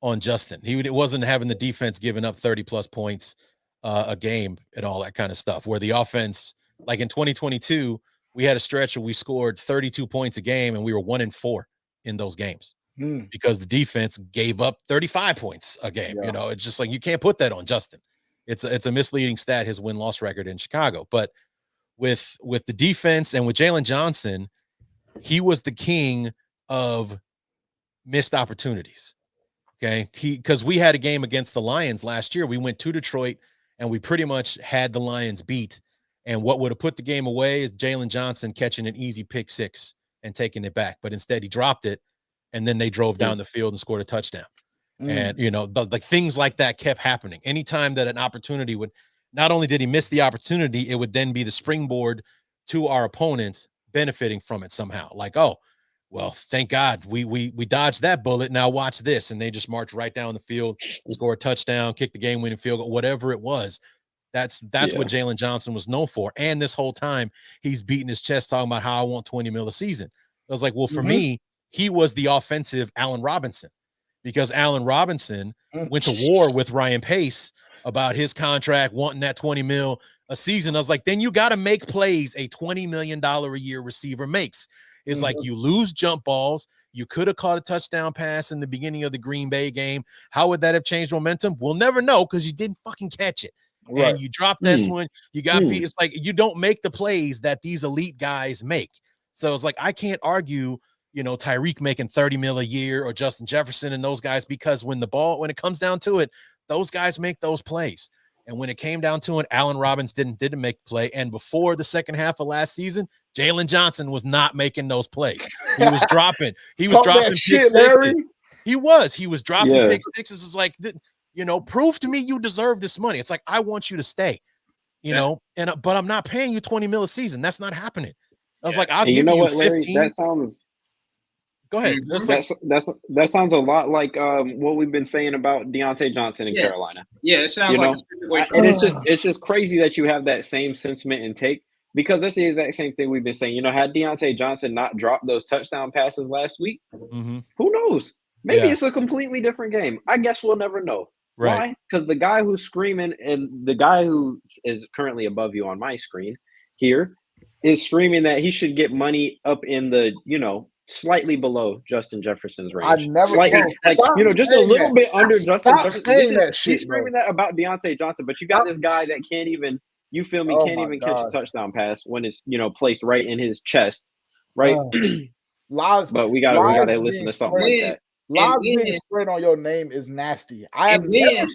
on Justin. It wasn't having the defense giving up 30+ points a game and all that kind of stuff, where the offense, like in 2022, we had a stretch where we scored 32 points a game and we were 1-4 in those games because the defense gave up 35 points a game. You know, it's just like, you can't put that on Justin. It's a misleading stat, his win-loss record in Chicago. But with the defense and with Jalen Johnson, he was the king of missed opportunities. Okay. Because we had a game against the Lions last year. We went to Detroit and we pretty much had the Lions beat And what would have put the game away is Jalen Johnson catching an easy pick six and taking it back. But instead he dropped it, and then they drove down the field and scored a touchdown. And, you know, like things like that kept happening. Anytime that an opportunity would, not only did he miss the opportunity, it would then be the springboard to our opponents benefiting from it somehow. Like, oh, well, thank God we dodged that bullet. Now watch this. And they just march right down the field, score a touchdown, kick the game-winning field goal, whatever it was. That's what Jalen Johnson was known for. And this whole time he's beating his chest talking about how I want 20 mil a season. I was like, well, for me, he was the offensive Allen Robinson, because Allen Robinson went to war with Ryan Pace about his contract, wanting that 20 mil a season. I was like, then you got to make plays a $20 million a year receiver makes. It's like you lose jump balls. You could have caught a touchdown pass in the beginning of the Green Bay game. How would that have changed momentum? We'll never know, because you didn't fucking catch it. Right. And you dropped this one. You got beat. It's like you don't make the plays that these elite guys make. So it's like I can't argue, you know, Tyreek making 30 mil a year or Justin Jefferson and those guys, because when it comes down to it, those guys make those plays. And when it came down to it, Allen Robinson didn't make the play. And before the second half of last season, Jalen Johnson was not making those plays. He was dropping. He was dropping pick sixes. He was dropping pick sixes. It's like, you know, prove to me you deserve this money. It's like, I want you to stay, you know, but I'm not paying you 20 mil a season. That's not happening. I was like, I'll give you 15. Larry, that sounds. Go ahead. That sounds a lot like what we've been saying about Deontay Johnson in Carolina. Yeah, it sounds and it's just crazy that you have that same sentiment and take, because that's the exact same thing we've been saying. You know, had Deontay Johnson not dropped those touchdown passes last week, who knows? Maybe it's a completely different game. I guess we'll never know. Right. Why? Because the guy who's screaming, and the guy who is currently above you on my screen here is screaming that he should get money up in the, you know, slightly below Justin Jefferson's range. I never slightly, like, you know, just a little bit under Justin Jefferson. He's screaming that about Deontay Johnson, but you got this guy that can't even, you feel me, can't even catch a touchdown pass when it's, you know, placed right in his chest, right? But we gotta listen to something like that. Lies being spread on your name is nasty. I never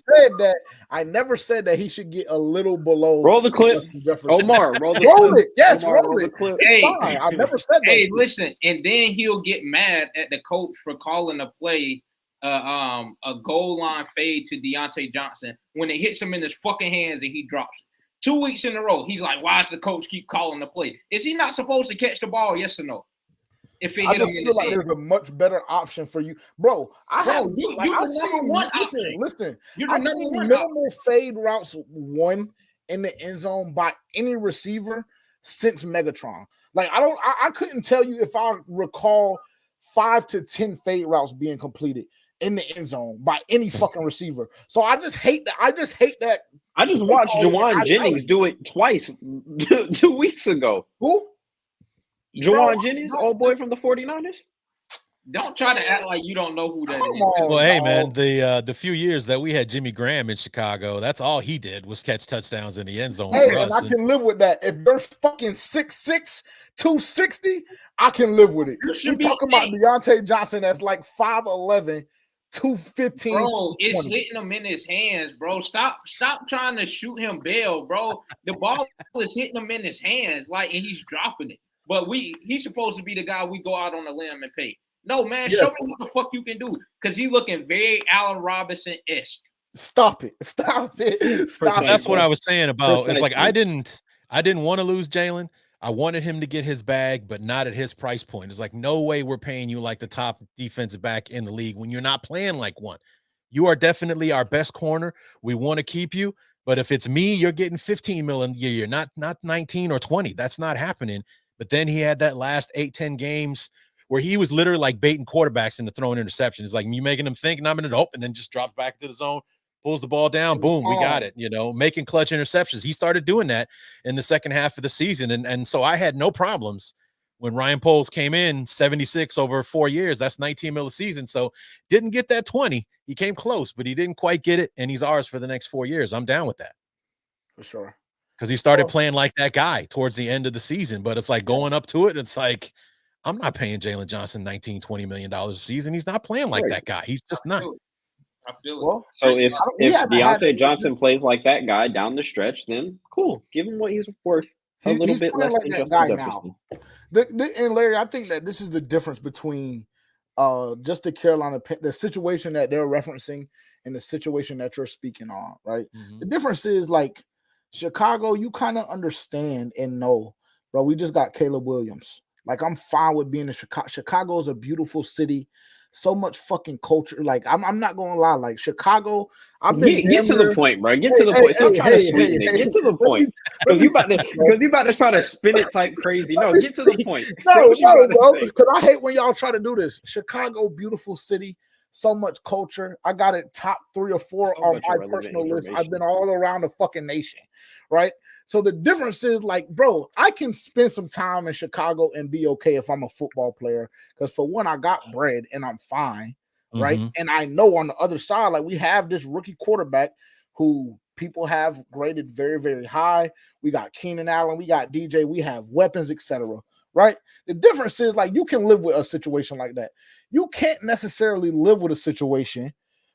said that he should get a little below. Roll the clip, Omar. Roll the roll clip. It. Yes, Omar, roll it. Clip. Hey, I never said that. Hey, listen, and then he'll get mad at the coach for calling a play, a goal line fade to Deontay Johnson when it hits him in his fucking hands and he drops it. 2 weeks in a row, he's like, "Why does the coach keep calling the play? Is he not supposed to catch the ball? Yes or no?" If it hit him in his head. There's a much better option for you, bro. Listen, you're the minimal fade routes won in the end zone by any receiver since Megatron. Like I couldn't tell you if I recall 5 to 10 fade routes being completed in the end zone by any fucking receiver. So I just hate that. I just watched Jawan Jennings do it twice 2 weeks ago. Who? Jawan Jennings, old boy from the 49ers. Don't try to act like you don't know who that is. Well, hey, man, the few years that we had Jimmy Graham in Chicago, that's all he did was catch touchdowns in the end zone. Hey, and I can live with that. If you're fucking 6'6", 260, I can live with it. You're talking about Deontay Johnson that's like 5'11", 215. Bro, it's hitting him in his hands, bro. Stop trying to shoot him bail, bro. The ball is hitting him in his hands, like, and he's dropping it. But he's supposed to be the guy we go out on a limb and pay. No, man, show me what the fuck you can do. Because he's looking very Allen Robinson-esque. Stop it. That's what I was saying about. It's like I didn't want to lose Jalen. I wanted him to get his bag, but not at his price point. It's like, no way we're paying you like the top defensive back in the league when you're not playing like one. You are definitely our best corner. We want to keep you. But if it's me, you're getting 15 million a year, not 19 or 20. That's not happening. But then he had that last 8-10 games where he was literally like baiting quarterbacks into throwing interceptions. It's like you making them think, and I'm in it, and then just drops back into the zone, pulls the ball down, boom, we got it. You know, making clutch interceptions. He started doing that in the second half of the season. And so I had no problems when Ryan Poles came in, 76 over 4 years. That's 19 mil a season. So didn't get that 20. He came close, but he didn't quite get it. And he's ours for the next 4 years. I'm down with that. For sure. Because he started playing like that guy towards the end of the season. But it's like going up to it, it's like, I'm not paying Jalen Johnson $19-20 million a season. He's not playing like that guy. He's just not. I feel it. Well, so if Deontay Johnson plays like that guy down the stretch, then cool. Give him what he's worth. a little bit less like than that Justin guy Jefferson. now. And Larry, I think that this is the difference between just the Carolina, the situation that they're referencing and the situation that you're speaking on, right? Mm-hmm. The difference is like Chicago, you kind of understand and know, bro. We just got Caleb Williams. Like, I'm fine with being in Chicago. Chicago is a beautiful city. So much fucking culture. Like, I'm not gonna lie. Like, Chicago, I've been Get to the point, bro. Get to the point. Stop trying to sweeten it. Get to the point. Because you about to try to spin it type crazy. No, get to the point. No, bro. Because I hate when y'all try to do this. Chicago, beautiful city. So much culture. I got it top 3 or 4 on my personal list. I've been all around the fucking nation, right? So the difference is, like, bro, I can spend some time in Chicago and be okay if I'm a football player. Because for one, I got bread and I'm fine, right? Mm-hmm. And I know on the other side, like, we have this rookie quarterback who people have graded very, very high. We got Keenan Allen, we got DJ, we have weapons, etc. Right? The difference is, like, you can live with a situation like that. You can't necessarily live with a situation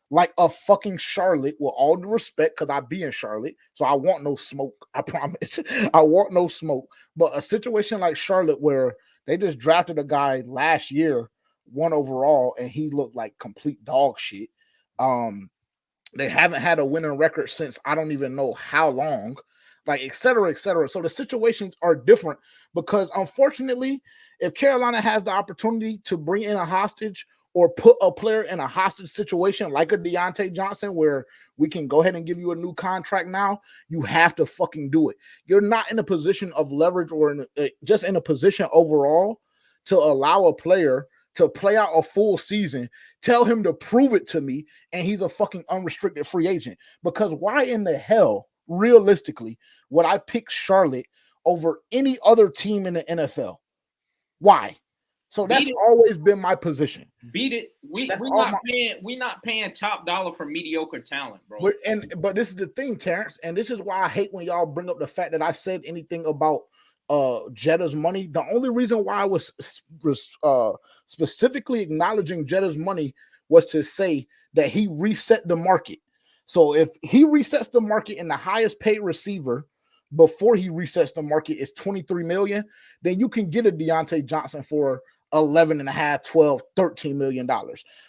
like a fucking Charlotte, with all due respect, because I be in Charlotte, so I want no smoke. I promise. I want no smoke. But a situation like Charlotte, where they just drafted a guy last year, 1 overall, and he looked like complete dog shit. They haven't had a winning record since I don't even know how long, like, et cetera, et cetera. So the situations are different because, unfortunately, if Carolina has the opportunity to bring in a hostage or put a player in a hostage situation like a Deontay Johnson, where we can go ahead and give you a new contract now, you have to fucking do it. You're not in a position of leverage or just in a position overall to allow a player to play out a full season, tell him to prove it to me, and he's a fucking unrestricted free agent. Because why in the hell, realistically, would I pick Charlotte over any other team in the NFL? Why? So that's always been my position. Beat it. We're not paying top dollar for mediocre talent, bro. But this is the thing, Terrence, and this is why I hate when y'all bring up the fact that I said anything about Jeddah's money. The only reason why I was specifically acknowledging Jeddah's money was to say that he reset the market. So if he resets the market and the highest paid receiver before he resets the market is $23 million, then you can get a Deontay Johnson for 11 and a half, 12, $13 million.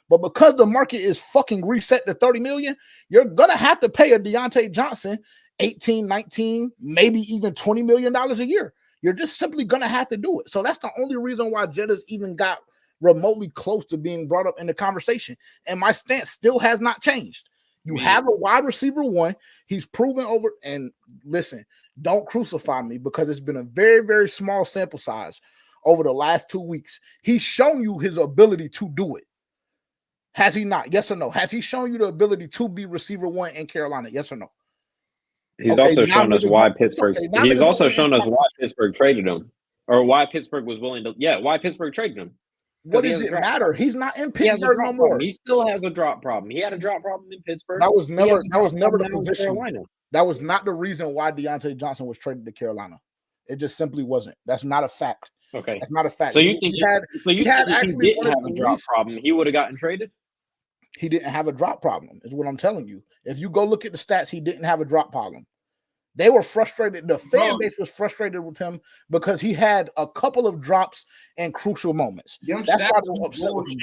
But because the market is fucking reset to 30 million, you're going to have to pay a Deontay Johnson 18, 19, maybe even $20 million a year. You're just simply going to have to do it. So that's the only reason why Jeddah's even got remotely close to being brought up in the conversation. And my stance still has not changed. You have a wide receiver 1. He's proven over. And listen, don't crucify me because it's been a very, very small sample size over the last 2 weeks. He's shown you his ability to do it. Has he not? Yes or no? Has he shown you the ability to be receiver 1 in Carolina? Yes or no? He's also shown us why Pittsburgh. He's also shown us why Pittsburgh traded him, or why Pittsburgh was willing to. Yeah, why Pittsburgh traded him. What does it matter? He's not in Pittsburgh no more. He still has a drop problem. He had a drop problem in Pittsburgh. That was never the position. That was not the reason why Deontay Johnson was traded to Carolina. It just simply wasn't. That's not a fact. Okay, that's not a fact. So you think if he didn't have a drop problem, he would have gotten traded? He didn't have a drop problem, is what I'm telling you. If you go look at the stats, he didn't have a drop problem. They were frustrated. The fan base was frustrated with him because he had a couple of drops in crucial moments. That's why they're upset with him.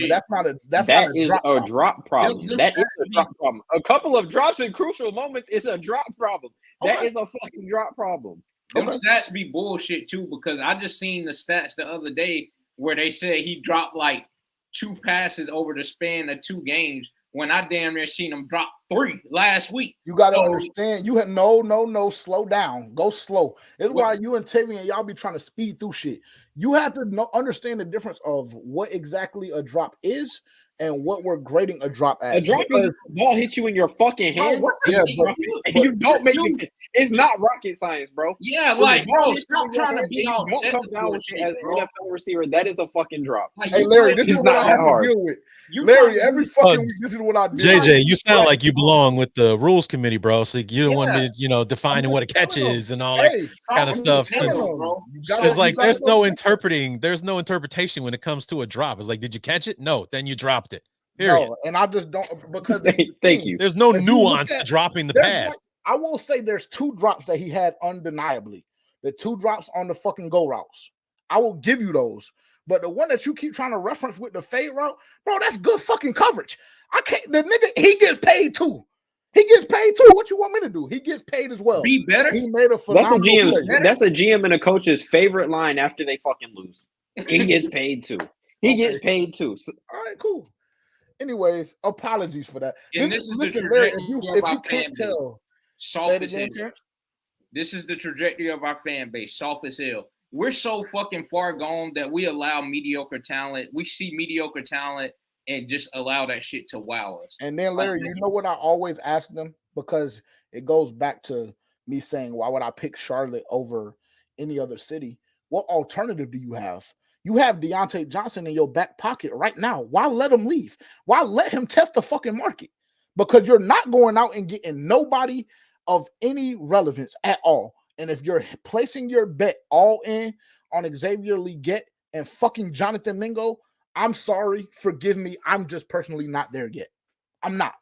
That is a drop problem. That is a drop problem. A couple of drops in crucial moments is a drop problem. That is a fucking drop problem. Them stats be bullshit too, because I just seen the stats the other day where they said he dropped like 2 passes over the span of 2 games, when I damn near seen him drop 3 last week. You got to understand. You had no, slow down. Go slow. It's why you and Tavian, y'all be trying to speed through shit. You have to understand the difference of what exactly a drop is and what we're grading a drop at. A drop is a ball hits you in your fucking hand. You don't make it. It's not rocket science, bro. Yeah, like, bro, stop trying to be all don't come down with it as an NFL receiver. That is a fucking drop. Hey, Larry, this is what I have to deal with. Larry, every fucking week, this is what I do. JJ, you sound like you belong with the rules committee, bro. So you don't want me, defining what a catch is and all that kind of stuff. It's like there's no interpretation when it comes to a drop. It's like, did you catch it? No, then you dropped it. Period. No, and I just don't, because thank you. There's no nuance to dropping the pass. I will say there's 2 drops that he had undeniably. the 2 drops on the fucking go routes. I will give you those. But the one that you keep trying to reference with the fade route, bro, that's good fucking coverage. I can't. The nigga, he gets paid too. He gets paid too. What you want me to do? He gets paid as well. Be better. He made a phenomenal play. That's a GM and a coach's favorite line after they fucking lose. He gets paid too. He gets paid too. So, all right, cool. Anyways, apologies for that. And this is listen, the Larry, trajectory if of you our can't fan tell, base. say Soft it as again, hell. Terrence. This is the trajectory of our fan base. Soft as hell. We're so fucking far gone that we allow mediocre talent. We see mediocre talent and just allow that shit to wow us. And then, Larry, you know what I always ask them? Because it goes back to me saying, why would I pick Charlotte over any other city? What alternative do you have? You have Deontay Johnson in your back pocket right now. Why let him leave? Why let him test the fucking market? Because you're not going out and getting nobody of any relevance at all. And if you're placing your bet all in on Xavier Leggett and fucking Jonathan Mingo, I'm sorry, forgive me. I'm just personally not there yet. I'm not.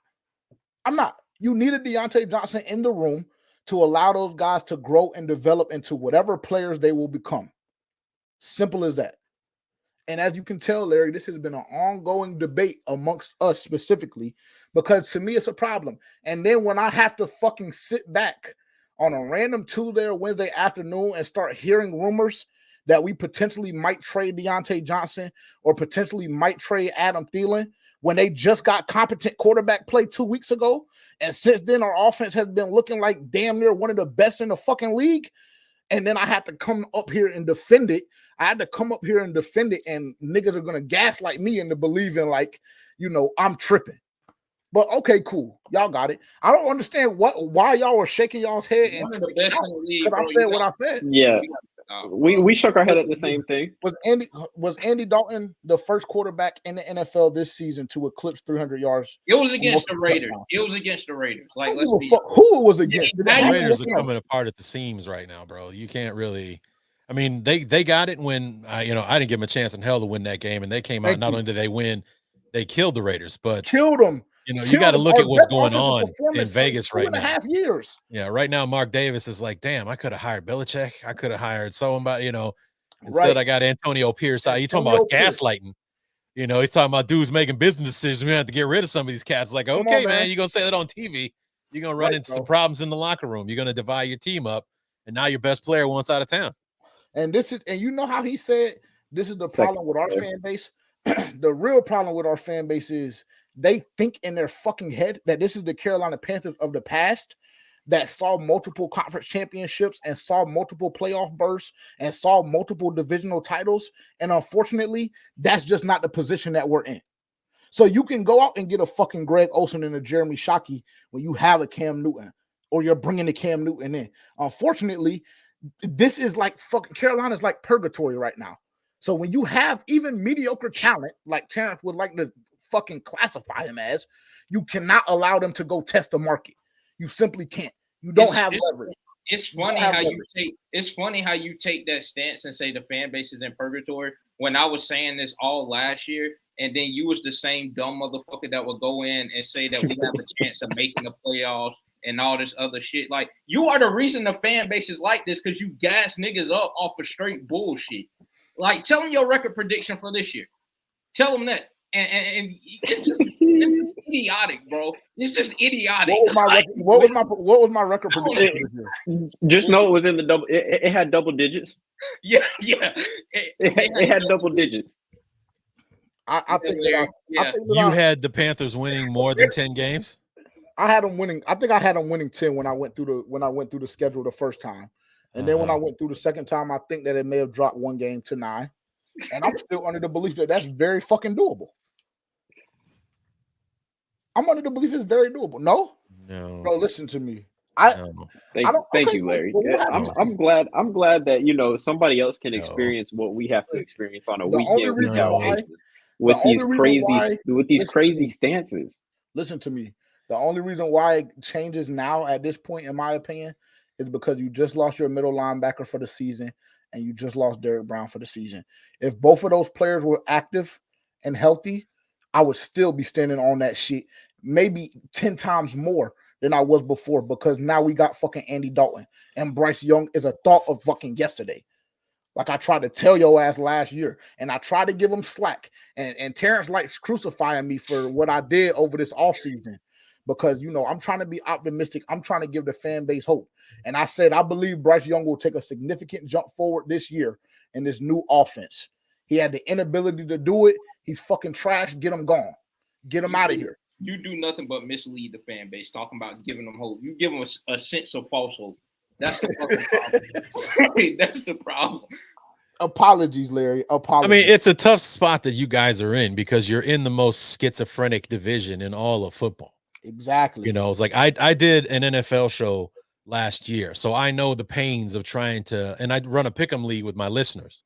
You needed Deontay Johnson in the room to allow those guys to grow and develop into whatever players they will become. Simple as that. And as you can tell, Larry, this has been an ongoing debate amongst us specifically, because to me, it's a problem. And then when I have to fucking sit back on a random Tuesday or Wednesday afternoon and start hearing rumors that we potentially might trade Deontay Johnson or potentially might trade Adam Thielen when they just got competent quarterback play 2 weeks ago, and since then our offense has been looking like damn near one of the best in the fucking league, and then I had to come up here and defend it. I had to come up here and defend it, and niggas are going to gaslight me into believing like, I'm tripping. But okay, cool. Y'all got it. I don't understand why y'all were shaking y'all's head and because I said what I said. Yeah. We shook our head at the same thing. Was Andy Dalton the first quarterback in the NFL this season to eclipse 300 yards? It was against the Raiders. Like, let's be who it was against. The Raiders are coming apart at the seams right now, bro. You can't really. I mean, they got it when I didn't give them a chance in hell to win that game, and they came out. Not only did they win, they killed the Raiders, but killed them. You got to look at what's going on in Vegas right now. 2.5 years. Yeah, right now, Mark Davis is like, damn, I could have hired Belichick. I could have hired somebody, Instead, I got Antonio Pierce. You talking about gaslighting. He's talking about dudes making business decisions. We have to get rid of some of these cats. Like, okay, man, you're going to say that on TV. You're going to run into some problems in the locker room. You're going to divide your team up, and now your best player wants out of town. And you know how he said this is the problem with our fan base? The real problem with our fan base is they think in their fucking head that this is the Carolina Panthers of the past that saw multiple conference championships and saw multiple playoff bursts and saw multiple divisional titles. And unfortunately, that's just not the position that we're in. So you can go out and get a fucking Greg Olsen and a Jeremy Shockey when you have a Cam Newton, or you're bringing the Cam Newton in. Unfortunately, this is like fucking Carolina's like purgatory right now. So when you have even mediocre talent, like Terrence would like to fucking classify him as, you cannot allow them to go test the market. You simply can't. You don't have leverage. It's funny how you take that stance and say the fan base is in purgatory when I was saying this all last year, and then you was the same dumb motherfucker that would go in and say that we have a chance of making the playoffs and all this other shit. Like, you are the reason the fan base is like this because you gas niggas up off of straight bullshit. Like, tell them your record prediction for this year. Tell them that. And it's just idiotic, bro. It's just idiotic. What was my record prediction? Just know it was in the double. It had double digits. Yeah. It had double digits. I think you had the Panthers winning more than 10 games. I had them winning. I think I had them winning 10 when I went through the schedule the first time, and then when I went through the second time, I think that it may have dropped one game to 9, and I'm still under the belief that that's very fucking doable. I'm under the belief it's very doable. No, bro, listen to me. Thank you, Larry. I'm glad that somebody else can experience what we have to experience on a weekend basis with these crazy stances. Listen to me. The only reason why it changes now at this point, in my opinion, is because you just lost your middle linebacker for the season and you just lost Derrick Brown for the season. If both of those players were active and healthy, I would still be standing on that shit maybe 10 times more than I was before because now we got fucking Andy Dalton and Bryce Young is a thought of fucking yesterday. Like I tried to tell your ass last year, and I tried to give him slack. And Terrence likes crucifying me for what I did over this offseason because, you know, I'm trying to be optimistic. I'm trying to give the fan base hope. And I said, I believe Bryce Young will take a significant jump forward this year in this new offense. He had the inability to do it. He's fucking trash. Get him gone. Get him out of here. You do nothing but mislead the fan base talking about giving them hope. You give them a sense of false hope. That's the fucking problem. That's the problem. Apologies, Larry. Apologies. I mean, it's a tough spot that you guys are in because you're in the most schizophrenic division in all of football. Exactly. You know, it's like I did an NFL show last year, so I know the pains of trying to, and I run a pick'em league with my listeners.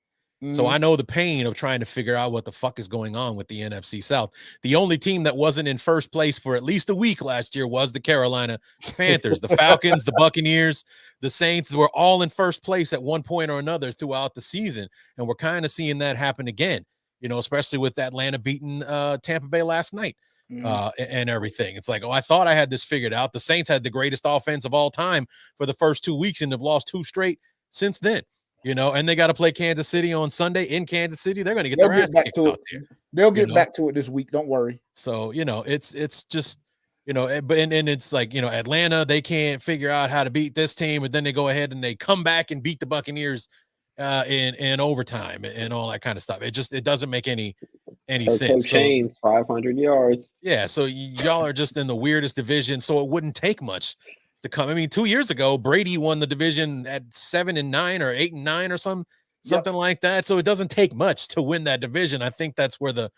So I know the pain of trying to figure out what the fuck is going on with the NFC South. The only team that wasn't in first place for at least a week last year was the Carolina Panthers. The Falcons, the Buccaneers, the Saints were all in first place at one point or another throughout the season. And we're kind of seeing that happen again, you know, especially with Atlanta beating Tampa Bay last night and everything. It's like, oh, I thought I had this figured out. The Saints had the greatest offense of all time for the first 2 weeks and have lost 2 straight since then. You know, and they got to play Kansas City on Sunday in Kansas City. They're going to get their ass kicked out there. They'll get back to it this week. Don't worry. So, you know, it's just, you know, but and it's like, you know, Atlanta, they can't figure out how to beat this team, but then they go ahead and they come back and beat the Buccaneers in overtime and all that kind of stuff. It doesn't make any sense. Chains 500 yards. Yeah, so y'all are just in the weirdest division, so it wouldn't take much to come. I mean, 2 years ago, Brady won the division at 7-9 or 8-9 or something like that. So it doesn't take much to win that division. I think that's where the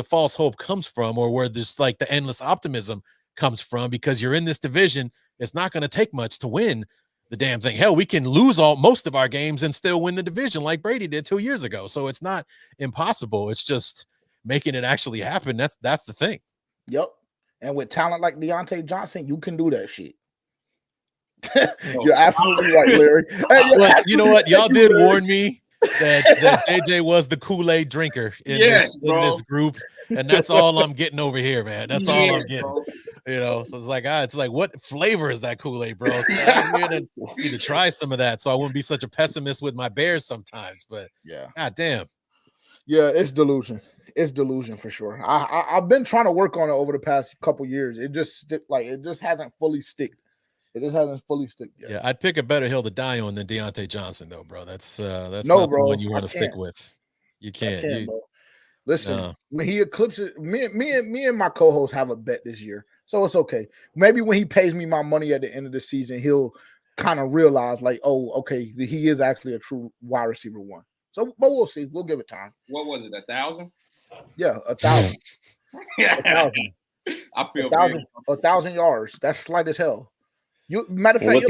false hope comes from, or where this like the endless optimism comes from, because you're in this division. It's not going to take much to win the damn thing. Hell, we can lose most of our games and still win the division like Brady did 2 years ago. So it's not impossible. It's just making it actually happen. That's the thing. Yep. And with talent like Deontay Johnson, you can do that shit. You're absolutely right, Larry. Well, you know what? Y'all did warn me that JJ was the Kool-Aid drinker in this group, and that's all I'm getting over here, man. That's all I'm getting. Bro. You know, so it's like, what flavor is that Kool-Aid, bro? So I need to try some of that, so I wouldn't be such a pessimist with my Bears sometimes. But yeah, god damn, yeah, it's delusion. It's delusion for sure. I've been trying to work on it over the past couple years. It just hasn't fully sticked. It just hasn't fully stick yet. Yeah, I'd pick a better hill to die on than Deontay Johnson, though, bro. That's no, not bro, the one you want to stick with. You can't. Bro. Listen, when he eclipses me and my co-host have a bet this year, so it's okay. Maybe when he pays me my money at the end of the season, he'll kind of realize, like, oh, okay, he is actually a true wide receiver one. So, but we'll see. We'll give it time. What was it? 1,000? Yeah, 1,000. Yeah, 1,000. I feel 1,000 yards. That's slight as hell. Matter of fact,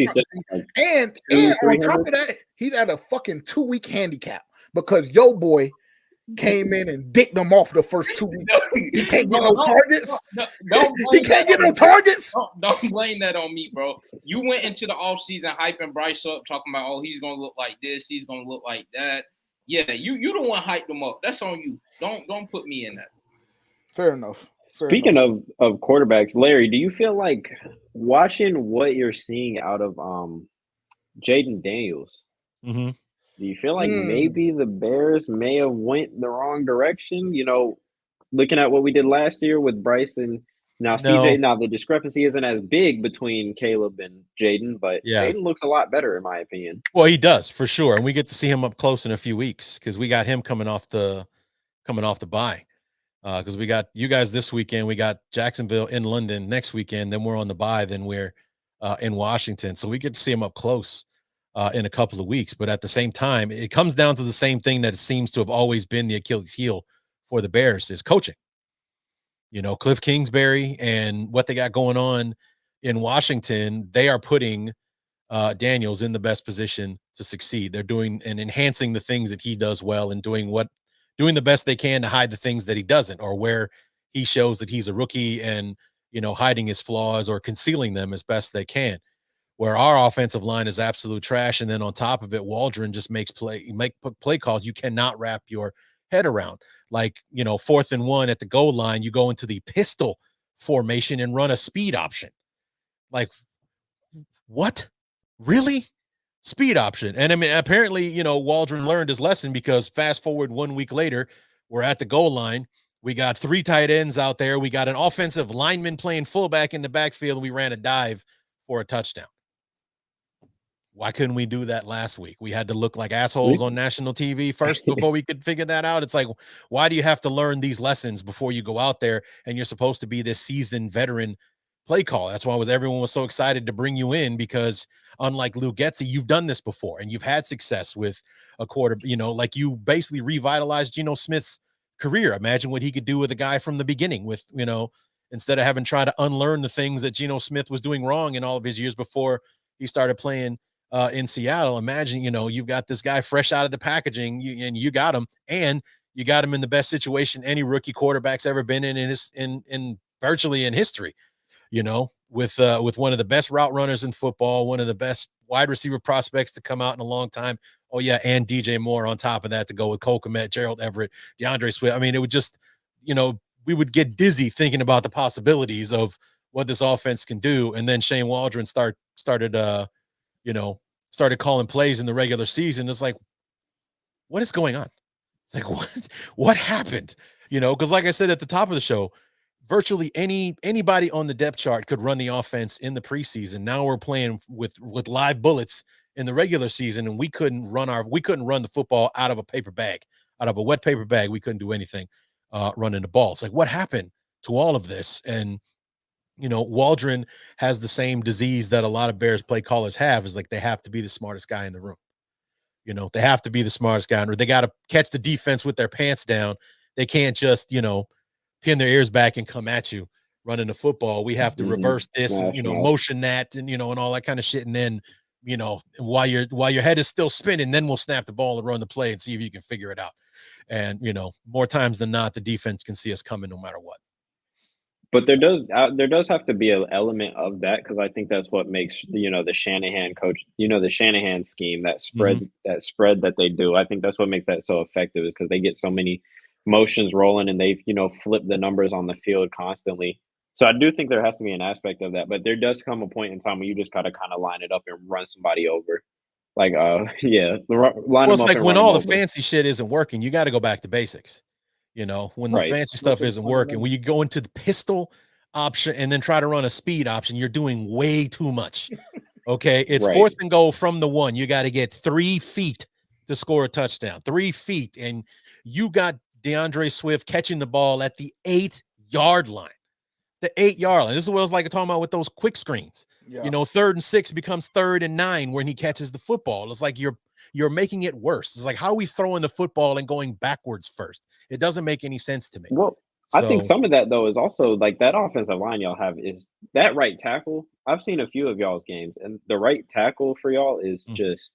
and on top of that, he's at a fucking 2-week handicap because yo boy came in and dicked him off the first 2 weeks. He can't get no targets. He can't get no targets. Don't blame that on me, bro. You went into the offseason hyping Bryce up, talking about, oh, he's gonna look like this, he's gonna look like that. Yeah, you the one hyped him up. That's on you. Don't put me in that. Fair enough. Speaking of quarterbacks, Larry, do you feel like watching what you're seeing out of Jaden Daniels? Mm-hmm. Do you feel like maybe the Bears may have went the wrong direction? You know, looking at what we did last year with Bryce and now CJ. Now the discrepancy isn't as big between Caleb and Jaden, but Jaden looks a lot better in my opinion. Well, he does for sure, and we get to see him up close in a few weeks because we got him coming off the bye. Because we got you guys this weekend, we got Jacksonville in London next weekend, then we're on the bye, then we're in Washington. So we get to see him up close in a couple of weeks. But at the same time, it comes down to the same thing that it seems to have always been the Achilles heel for the Bears is coaching. You know, Cliff Kingsbury and what they got going on in Washington, they are putting Daniels in the best position to succeed. They're doing and enhancing the things that he does well and doing the best they can to hide the things that he doesn't, or where he shows that he's a rookie and, you know, hiding his flaws or concealing them as best they can. Where our offensive line is absolute trash. And then on top of it, Waldron just make play calls you cannot wrap your head around. Like, you know, 4th and 1 at the goal line, you go into the pistol formation and run a speed option. Like, what? Really? Speed option. And I mean, apparently, Waldron learned his lesson, because fast forward 1 week later, we're at the goal line. We got 3 tight ends out there. We got an offensive lineman playing fullback in the backfield. And we ran a dive for a touchdown. Why couldn't we do that last week? We had to look like assholes on national TV first before we could figure that out. It's like, why do you have to learn these lessons before you go out there and you're supposed to be this seasoned veteran play call? That's why everyone was so excited to bring you in, because unlike Lou Getzy, you've done this before and you've had success with a quarter, like you basically revitalized Geno Smith's career. Imagine what he could do with a guy from the beginning with, instead of having tried to unlearn the things that Geno Smith was doing wrong in all of his years before he started playing in Seattle. Imagine, you've got this guy fresh out of the packaging, and you got him in the best situation any rookie quarterback's ever been in virtually in history, with one of the best route runners in football, one of the best wide receiver prospects to come out in a long time. Oh yeah. And DJ Moore on top of that to go with Cole Kmet, Gerald Everett, DeAndre Swift. I mean, it would just, we would get dizzy thinking about the possibilities of what this offense can do. And then Shane Waldron started calling plays in the regular season. It's like, what is going on? It's like, what happened? Because like I said at the top of the show, virtually anybody on the depth chart could run the offense in the preseason. Now we're playing with live bullets in the regular season, and we couldn't run the football out of a paper bag, out of a wet paper bag. We couldn't do anything running the ball. It's like, what happened to all of this? And Waldron has the same disease that a lot of Bears play callers have, is like they have to be the smartest guy in the room. They have to be the smartest guy, or they got to catch the defense with their pants down. They can't just, pin their ears back and come at you running the football. We have to reverse this, motion that, and, and all that kind of shit. And then, while your head is still spinning, then we'll snap the ball and run the play and see if you can figure it out. And, more times than not, the defense can see us coming no matter what. But there does have to be an element of that, because I think that's what makes the Shanahan coach, the Shanahan scheme, that spread that they do. I think that's what makes that so effective, is because they get so many motions rolling and they've flipped the numbers on the field constantly. So I do think there has to be an aspect of that. But there does come a point in time where you just gotta kind of line it up and run somebody over. Like line it's like when all the fancy shit isn't working, you got to go back to basics. When the fancy stuff isn't working, when you go into the pistol option and then try to run a speed option, you're doing way too much. Okay. It's 4th and goal from the 1. You got to get 3 feet to score a touchdown, 3 feet. And you got DeAndre Swift catching the ball at the 8-yard line. The 8-yard line. This is what it's like talking about with those quick screens. Yeah. 3rd and 6 becomes 3rd and 9 when he catches the football. It's like you're making it worse. It's like, how are we throwing the football and going backwards first? It doesn't make any sense to me. Well, I think some of that, though, is also like that offensive line y'all have is that right tackle. I've seen a few of y'all's games, and the right tackle for y'all is just,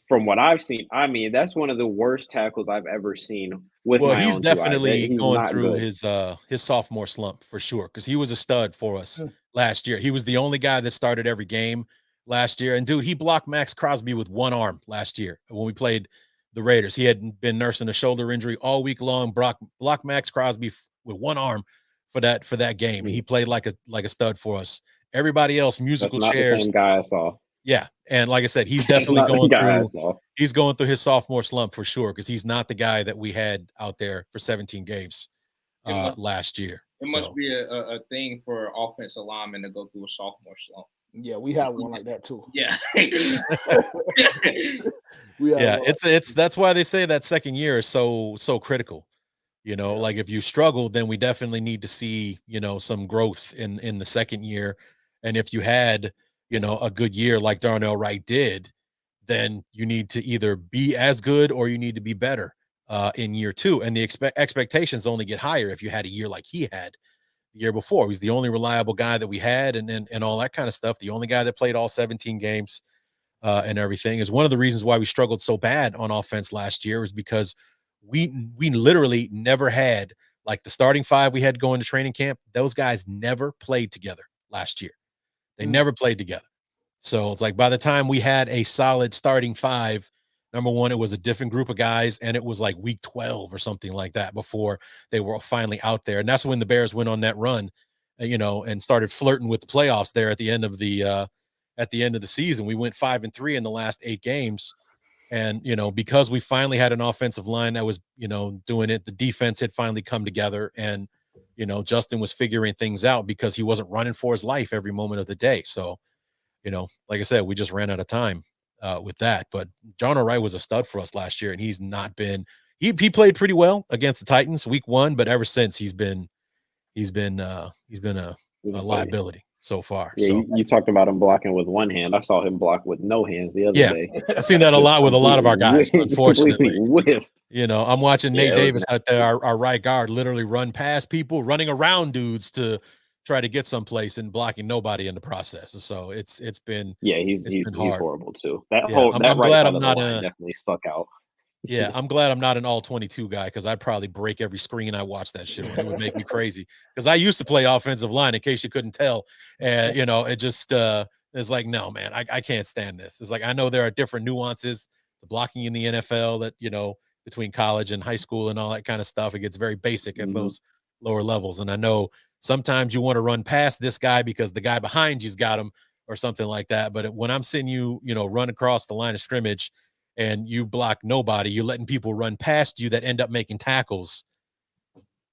from what I've seen, I mean, that's one of the worst tackles I've ever seen. He's definitely going through his sophomore slump for sure, because he was a stud for us last year. He was the only guy that started every game last year. And dude, he blocked Max Crosby with one arm last year when we played the Raiders. He had been nursing a shoulder injury all week long. Blocked Max Crosby with one arm for that game. And he played like a stud for us. Everybody else, musical That's not chairs. The same guy I saw. Yeah, and like I said, he's definitely going through his sophomore slump for sure, because he's not the guy that we had out there for 17 games last year. It must be a thing for offensive linemen to go through a sophomore slump. Yeah, we have one like that too. Yeah. It's that's why they say that second year is so critical. Like if you struggle, then we definitely need to see, some growth in the second year. And if you had, a good year like Darnell Wright did, then you need to either be as good or you need to be better in year 2. And the expectations only get higher if you had a year like he had the year before. He's the only reliable guy that we had and all that kind of stuff. The only guy that played all 17 games and everything. Is one of the reasons why we struggled so bad on offense last year, is because we literally never had, like, the starting 5 we had going to training camp. Those guys never played together last year. They never played together. So it's like by the time we had a solid starting 5, number one, it was a different group of guys, and it was like week 12 or something like that before they were finally out there. And that's when the Bears went on that run and started flirting with the playoffs there at the end of the season. We went 5-3 in the last 8 games. And, because we finally had an offensive line that was, doing it, the defense had finally come together, and, Justin was figuring things out because he wasn't running for his life every moment of the day. So, like I said, we just ran out of time with that. But John O'Reilly was a stud for us last year, and he's not been. He played pretty well against the Titans week 1, but ever since he's been a liability so far. Yeah, so you talked about him blocking with one hand. I saw him block with no hands the other day. I've seen that a lot with a lot of our guys, unfortunately. Whiffed. I'm watching Nate Davis out there, our right guard, literally run past people, running around dudes to try to get someplace and blocking nobody in the process. So it's been he's hard. horrible too. That I'm glad I'm not definitely stuck out. Yeah, I'm glad I'm not an all 22 guy, because I'd probably break every screen I watch that shit on. It would make me crazy, because I used to play offensive line, in case you couldn't tell. And, it just it's like, no, man, I can't stand this. It's like, I know there are different nuances to blocking in the NFL that, between college and high school and all that kind of stuff. It gets very basic at those lower levels. And I know sometimes you want to run past this guy because the guy behind you's got him or something like that. But when I'm seeing you, run across the line of scrimmage and you block nobody, you're letting people run past you that end up making tackles.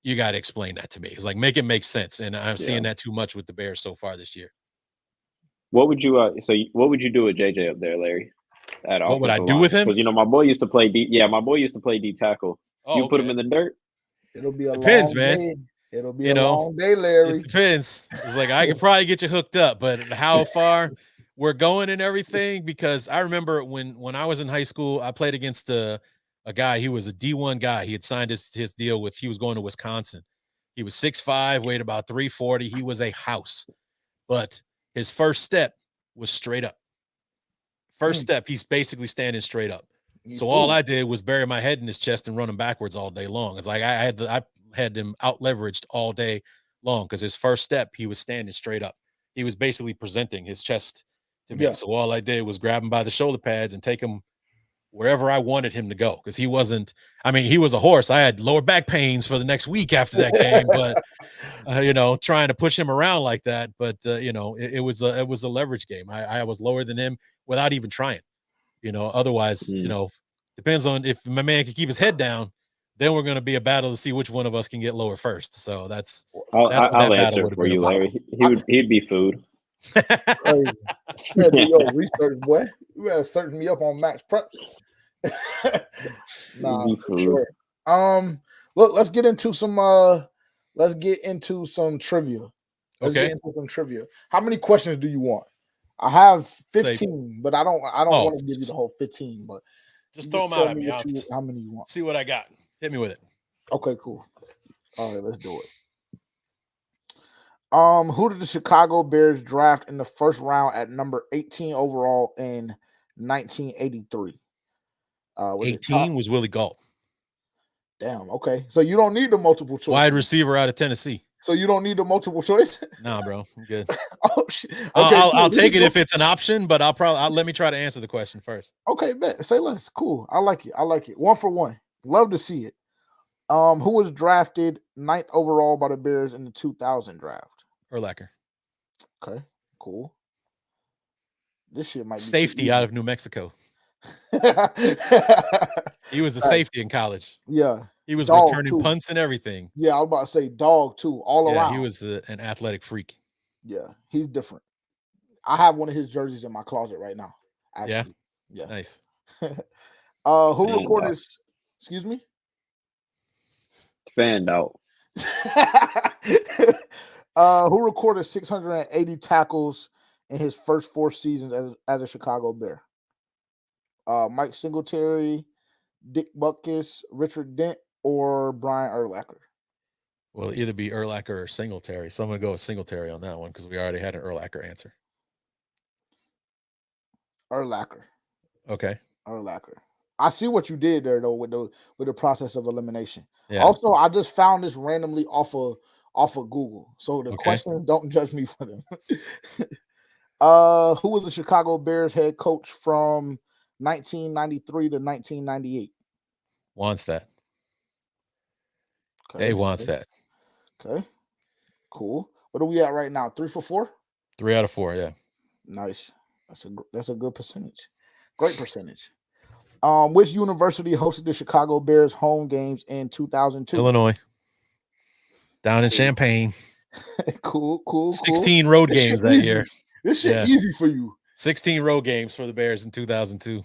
You got to explain that to me. It's like, make it make sense. And I'm seeing that too much with the Bears so far this year. What would you what would you do with JJ up there, Larry? What would I do with him? Because my boy used to play D. Yeah, my boy used to play D tackle. Put him in the dirt. It'll be a depends, long man. Day. It'll be a long day, Larry. It depends. It's like, I could probably get you hooked up, but how far we're going and everything, because I remember when I was in high school, I played against a guy. He was a D1 guy. He had signed his deal he was going to Wisconsin. He was 6'5", weighed about 340. He was a house, but his first step was straight up. First step, he's basically standing straight up. So all I did was bury my head in his chest and run him backwards all day long. It's like I had him out leveraged all day long, because his first step, he was standing straight up. He was basically presenting his chest to me. So all I did was grab him by the shoulder pads and take him wherever I wanted him to go, because he wasn't. I mean, he was a horse. I had lower back pains for the next week after that game, but trying to push him around like that. But it was a leverage game. I was lower than him without even trying. Otherwise, depends on if my man can keep his head down. Then we're going to be a battle to see which one of us can get lower first. So that's I'll answer for you, Larry. He'd be food. Research, boy. You better search me up on Max Preps. Nah, for sure. Look, let's get into some trivia. Let's get into some trivia. How many questions do you want? I have 15, but I don't want to give you the whole 15, but just throw them out at me. How many you want? See what I got. Hit me with it. Okay, cool. All right, let's do it. Who did the Chicago Bears draft in the first round at number 18 overall in 1983? 18 was Willie Gault. Damn. Okay, so you don't need the multiple choice. Wide receiver out of Tennessee. So you don't need the multiple choice? Nah, bro, I'm good. Oh shit. Okay, I'll take it if it's an option, but let me try to answer the question first. Okay, bet. Say less. Cool. I like it. 1 for 1. Love to see it. Who was drafted 9th overall by the Bears in the 2000 draft? Urlacher. Okay, cool. This shit might be safety out of New Mexico. He was a safety in college. Yeah. He was returning punts and everything. Yeah, I was about to say dog too, all around. He was an athletic freak. Yeah, he's different. I have one of his jerseys in my closet right now. Actually. Yeah. Nice. Who recorded? Excuse me. Fanned out. Who recorded 680 tackles in his first 4 seasons as a Chicago Bear? Mike Singletary, Dick Butkus, Richard Dent, or Brian Urlacher? Well, either be Urlacher or Singletary. So I'm going to go with Singletary on that one, because we already had an Urlacher answer. Urlacher. Okay. Urlacher. I see what you did there though with the process of elimination. Yeah. Also, I just found this randomly off of Google. So the questions, don't judge me for them. Who was the Chicago Bears head coach from 1993 to 1998? Wantz that. Okay, Dave wants that. Okay. Cool. What are we at right now? 3 for 4? 3 out of 4, yeah. Nice. That's a good percentage. Great percentage. Which university hosted the Chicago Bears home games in 2002? Illinois. Down in Champaign. Cool. 16 road games that year. This shit easy for you. 16 road games for the Bears in 2002.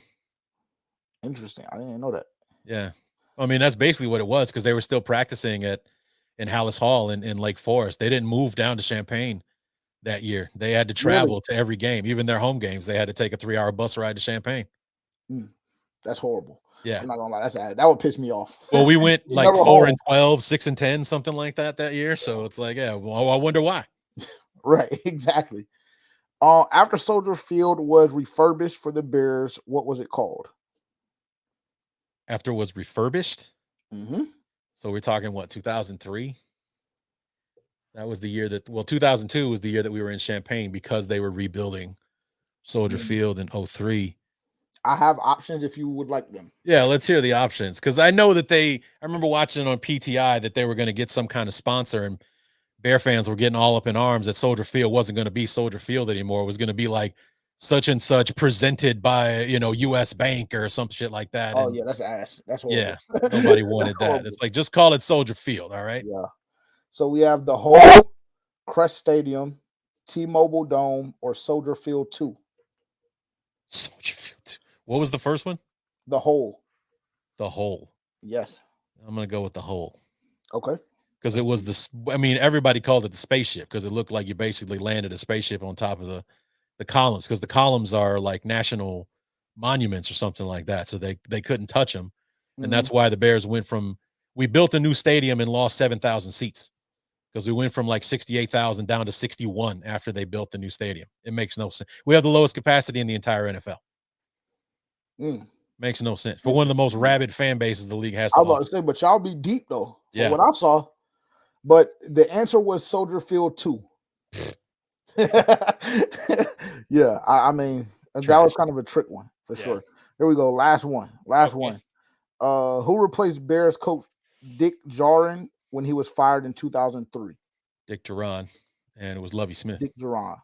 Interesting. I didn't know that. Yeah. I mean, that's basically what it was because they were still practicing in Hallis Hall in Lake Forest. They didn't move down to Champaign that year. They had to travel to every game. Even their home games, they had to take a 3-hour bus ride to Champaign. That's horrible. Yeah. I'm not gonna lie. That would piss me off. Well, we went like 4-12, 6-10, something like that year. So it's like, yeah, well, I wonder why. Right, exactly. After Soldier Field was refurbished for the Bears, what was it called? After it was refurbished? Mm-hmm. So we're talking, what, 2003? That was the year 2002 was the year that we were in Champaign because they were rebuilding Soldier Field in 2003. I have options if you would like them. Yeah, let's hear the options because I know that I remember watching on PTI that they were going to get some kind of sponsor and Bear fans were getting all up in arms that Soldier Field wasn't going to be Soldier Field anymore. It was going to be like such and such presented by, U.S. Bank or some shit like that. Oh, yeah, that's ass. That's horrible. Yeah, nobody wanted that. It's like, just call it Soldier Field, all right? Yeah. So we have the whole Crest Stadium, T-Mobile Dome, or Soldier Field 2. Soldier Field 2. What was the first one? The whole. The whole. Yes. I'm going to go with the whole. Okay. Because it was everybody called it the spaceship because it looked like you basically landed a spaceship on top of the columns because the columns are like national monuments or something like that. So they couldn't touch them. And that's why the Bears we built a new stadium and lost 7,000 seats because we went from like 68,000 down to 61 after they built the new stadium. It makes no sense. We have the lowest capacity in the entire NFL. Makes no sense for one of the most rabid fan bases the league has. I was about to say, but y'all be deep though. Yeah. What I saw, but the answer was Soldier Field 2. Yeah, I mean that was kind of a trick one for sure. Here we go. Last one. Who replaced Bears coach Dick Jauron when he was fired in 2003? Dick Jauron, and it was Lovie Smith. Dick Jauron.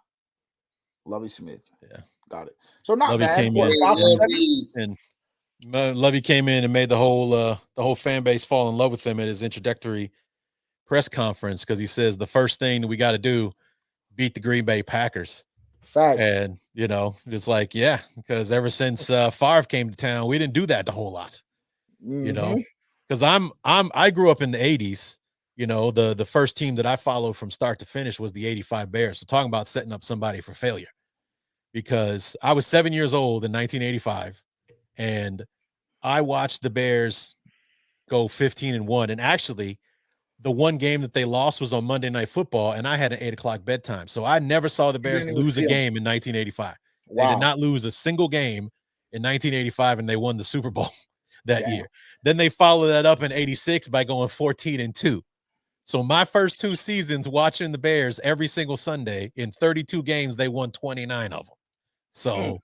Lovie Smith. Yeah. Got it. So not Lovie bad. Came in, and Lovie came in and made the whole fan base fall in love with him at his introductory press conference because he says the first thing that we got to do is beat the Green Bay Packers. Facts. And it's like, yeah, because ever since Favre came to town, we didn't do that a whole lot. Because I grew up in the 80s. The first team that I followed from start to finish was the 85 Bears. So talking about setting up somebody for failure. Because I was 7 years old in 1985, and I watched the Bears go 15-1. And actually, the one game that they lost was on Monday Night Football, and I had an 8:00 bedtime. So I never saw the Bears lose a game in 1985. Wow. They did not lose a single game in 1985, and they won the Super Bowl that year. Then they followed that up in 86 by going 14-2. So my first 2 seasons watching the Bears every single Sunday, in 32 games, they won 29 of them. So,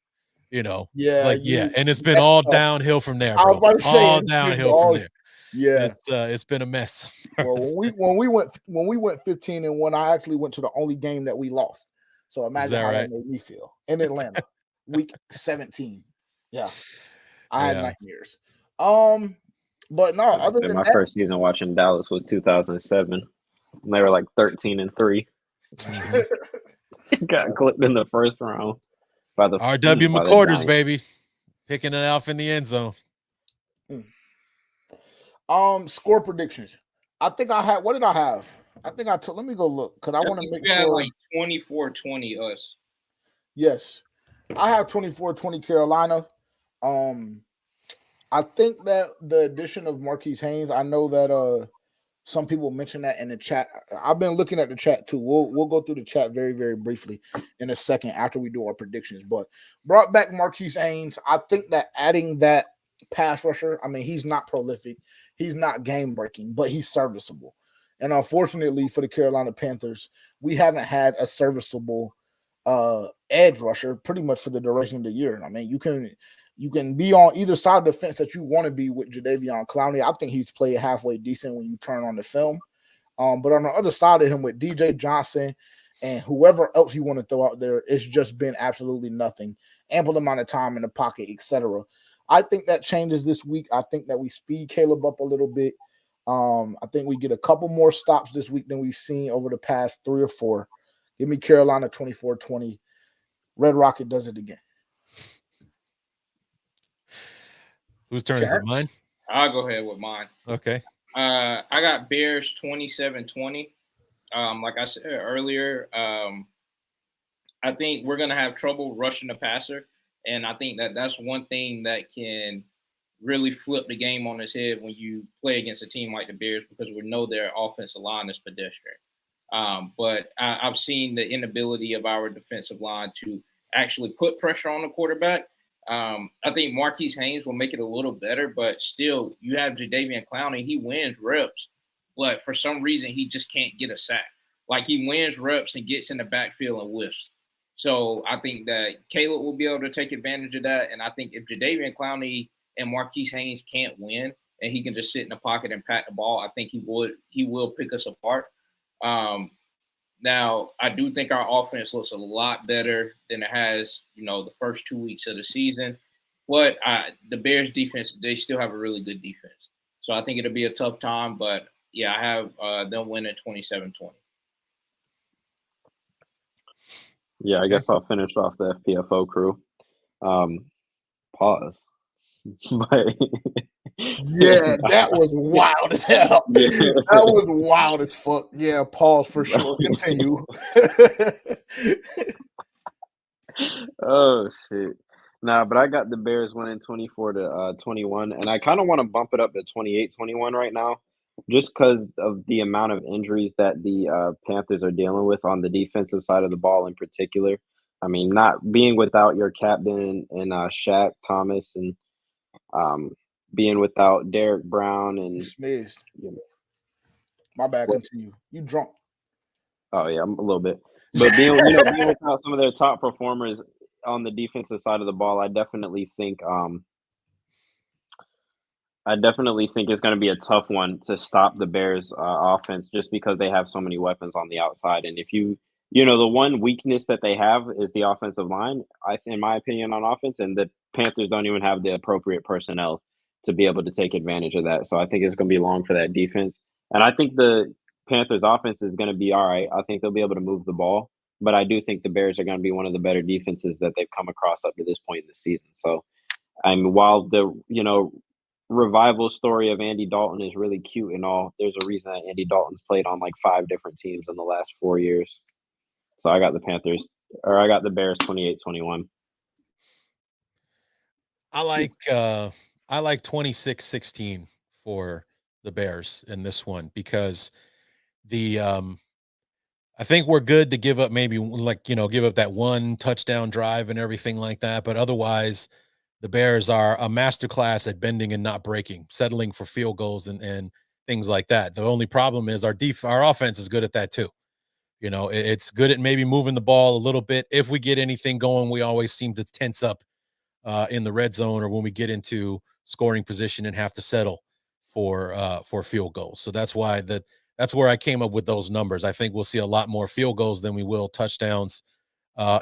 it's like, and it's been all downhill from there, bro. All downhill from there. Yeah, it's been a mess. Well, when we went 15-1, I actually went to the only game that we lost. So imagine how that made me feel in Atlanta, week 17. Yeah, I had nightmares. But no, other than my first season watching Dallas was 2007. And they were like 13-3. Got clipped in the first round by the R.W. McCorders, baby, picking it off in the end zone. Score predictions. I think I had. What did I have? I think let me go look because I want to make sure. Like 24-20 us. Yes, I have 24-20 Carolina. I think that the addition of Marquise Haynes. I know that some people mentioned that in the chat. I've been looking at the chat too. We'll go through the chat very, very briefly in a second after we do our predictions. But brought back Marquise Haynes. I think that adding that pass rusher. I mean, he's not prolific. He's not game breaking, but he's serviceable. And unfortunately for the Carolina Panthers, we haven't had a serviceable edge rusher pretty much for the duration of the year. I mean, you can be on either side of the fence that you want to be with Jadeveon Clowney. I think he's played halfway decent when you turn on the film. But on the other side of him with DJ Johnson and whoever else you want to throw out there, it's just been absolutely nothing. Ample amount of time in the pocket, etc. I think that changes this week. I think that we speed Caleb up a little bit. I think we get a couple more stops this week than we've seen over the past 3 or 4. Give me Carolina 24-20. Red Rocket does it again. Whose turn is it? Mine? I'll go ahead with mine. Okay. I got Bears 27-20. Like I said earlier, I think we're going to have trouble rushing the passer. And I think that that's one thing that can really flip the game on its head when you play against a team like the Bears, because we know their offensive line is pedestrian. But I've seen the inability of our defensive line to actually put pressure on the quarterback. I think Marquise Haynes will make it a little better, but still, you have Jadeveon Clowney. He wins reps, but for some reason, he just can't get a sack. Like, he wins reps and gets in the backfield and whiffs. So I think that Caleb will be able to take advantage of that. And I think if Jadeveon Clowney and Marquise Haynes can't win and he can just sit in the pocket and pat the ball, I think he will pick us apart. Now, I do think our offense looks a lot better than it has, the first 2 weeks of the season. But the Bears defense, they still have a really good defense. So I think it'll be a tough time. But, yeah, I have them winning 27-20. Yeah, I guess I'll finish off the FPFO crew. Pause. Yeah, that was wild as hell. That was wild as fuck. Yeah, pause for sure. Continue. Oh shit. Nah, but I got the Bears winning 24-21, and I kind of want to bump it up to 28-21 right now, just because of the amount of injuries that the Panthers are dealing with on the defensive side of the ball in particular. I mean, not being without your captain and Shaq Thomas, and being without Derek Brown and Smith. My bad. Continue. You drunk? Oh yeah, I'm a little bit. But being without some of their top performers on the defensive side of the ball, I definitely think it's going to be a tough one to stop the Bears' offense, just because they have so many weapons on the outside. And if the one weakness that they have is the offensive line, in my opinion, on offense, and the Panthers don't even have the appropriate personnel to be able to take advantage of that. So I think it's going to be long for that defense. And I think the Panthers' offense is going to be all right. I think they'll be able to move the ball. But I do think the Bears are going to be one of the better defenses that they've come across up to this point in the season. So, while the, revival story of Andy Dalton is really cute and all, there's a reason that Andy Dalton's played on like 5 different teams in the last 4 years. So I got the Bears 28-21. I like 26-16 for the Bears in this one, because I think we're good to give up give up that one touchdown drive and everything like that. But otherwise, the Bears are a masterclass at bending and not breaking, settling for field goals and things like that. The only problem is our offense is good at that too. It's good at maybe moving the ball a little bit. If we get anything going, we always seem to tense up in the red zone, or when we get into scoring position and have to settle for field goals. So that's why that's where I came up with those numbers. I think we'll see a lot more field goals than we will touchdowns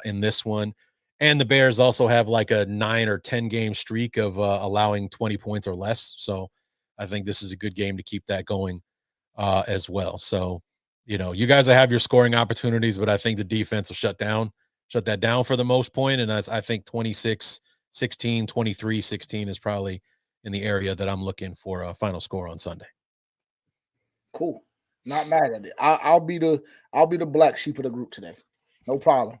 in this one. And the Bears also have like a 9 or 10 game streak of allowing 20 points or less. So I think this is a good game to keep that going as well. So, you guys have your scoring opportunities, but I think the defense will shut that down for the most point. And I think 26-16, 23-16 is probably in the area that I'm looking for a final score on Sunday. Cool. Not mad at it. I'll be the black sheep of the group today. No problem.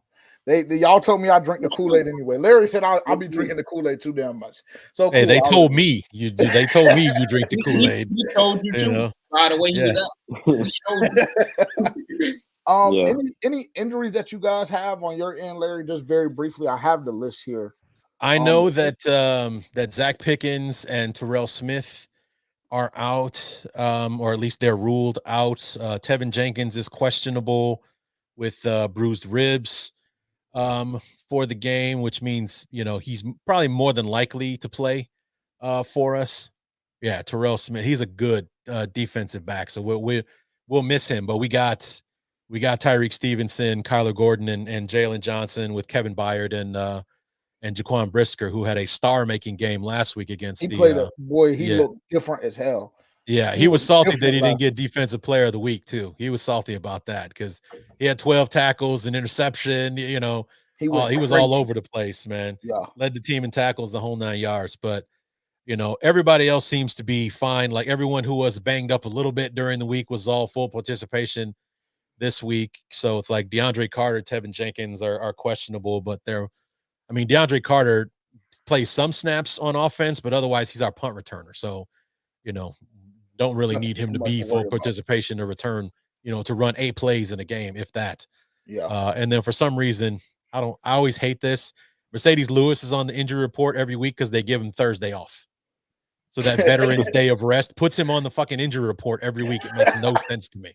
Y'all told me I drink the Kool-Aid anyway. Larry said I'll be drinking the Kool-Aid too damn much. So hey, cool. They told me you drink the Kool-Aid. He told you too. By the way, he was up. He showed you. Any injuries that you guys have on your end, Larry? Just very briefly, I have the list here. I know that Zach Pickens and Terrell Smith are out, or at least they're ruled out. Tevin Jenkins is questionable with bruised ribs for the game, which means he's probably more than likely to play for us. Yeah, Terrell Smith, he's a good defensive back, so we'll miss him. But we got Tyreek Stevenson, Kyler Gordon, and Jalen Johnson with Kevin Byard and Jaquan Brisker, who had a star-making game last week against he looked different as hell. Yeah, he was salty that he didn't get Defensive Player of the Week too. He was salty about that because he had 12 tackles, an interception. You know, he was all over the place, man. Yeah, led the team in tackles the whole 9 yards. But you know, everybody else seems to be fine. Like everyone who was banged up a little bit during the week was all full participation this week. So it's like DeAndre Carter, Tevin Jenkins are questionable, but DeAndre Carter plays some snaps on offense, but otherwise he's our punt returner. So, you know, don't really need him to be full participation to return, you know, to run 8 plays in a game, if that. Yeah. And then for some reason, I always hate this. Mercedes Lewis is on the injury report every week because they give him Thursday off. So that Veterans Day of rest puts him on the fucking injury report every week. It makes no sense to me.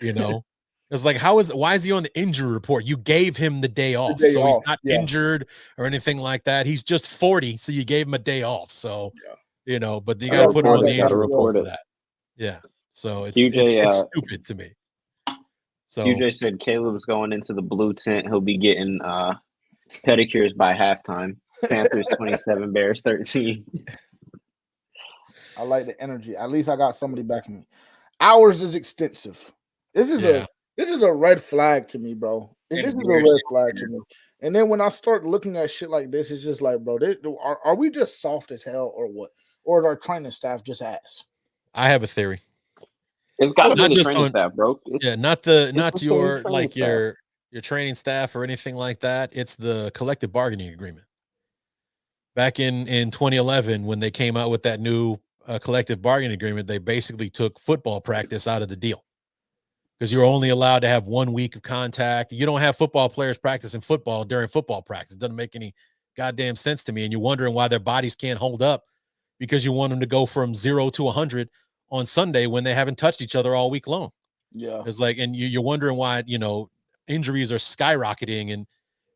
You know, it's like, why is he on the injury report? You gave him the day off. He's not injured or anything like that. He's just 40. So you gave him a day off. So, you know, but you got to put him on the injury report for that. Yeah. So it's stupid to me. So QJ said Caleb's going into the blue tent. He'll be getting pedicures by halftime. Panthers 27, Bears 13. I like the energy. At least I got somebody backing me. Ours is extensive. This is a red flag to me, bro. This is a red flag to me. And then when I start looking at shit like this, it's just like, bro, are we just soft as hell or what? Or is our training staff just ass? I have a theory. It's got to be the training staff, bro. Not your like your training staff or anything like that. It's the collective bargaining agreement. Back in 2011, when they came out with that new collective bargaining agreement, they basically took football practice out of the deal because you're only allowed to have 1 week of contact. You don't have football players practicing football during football practice. It doesn't make any goddamn sense to me. And you're wondering why their bodies can't hold up because you want them to go from 0 to 100 on Sunday when they haven't touched each other all week long. Yeah. It's like, and you're wondering why, you know, injuries are skyrocketing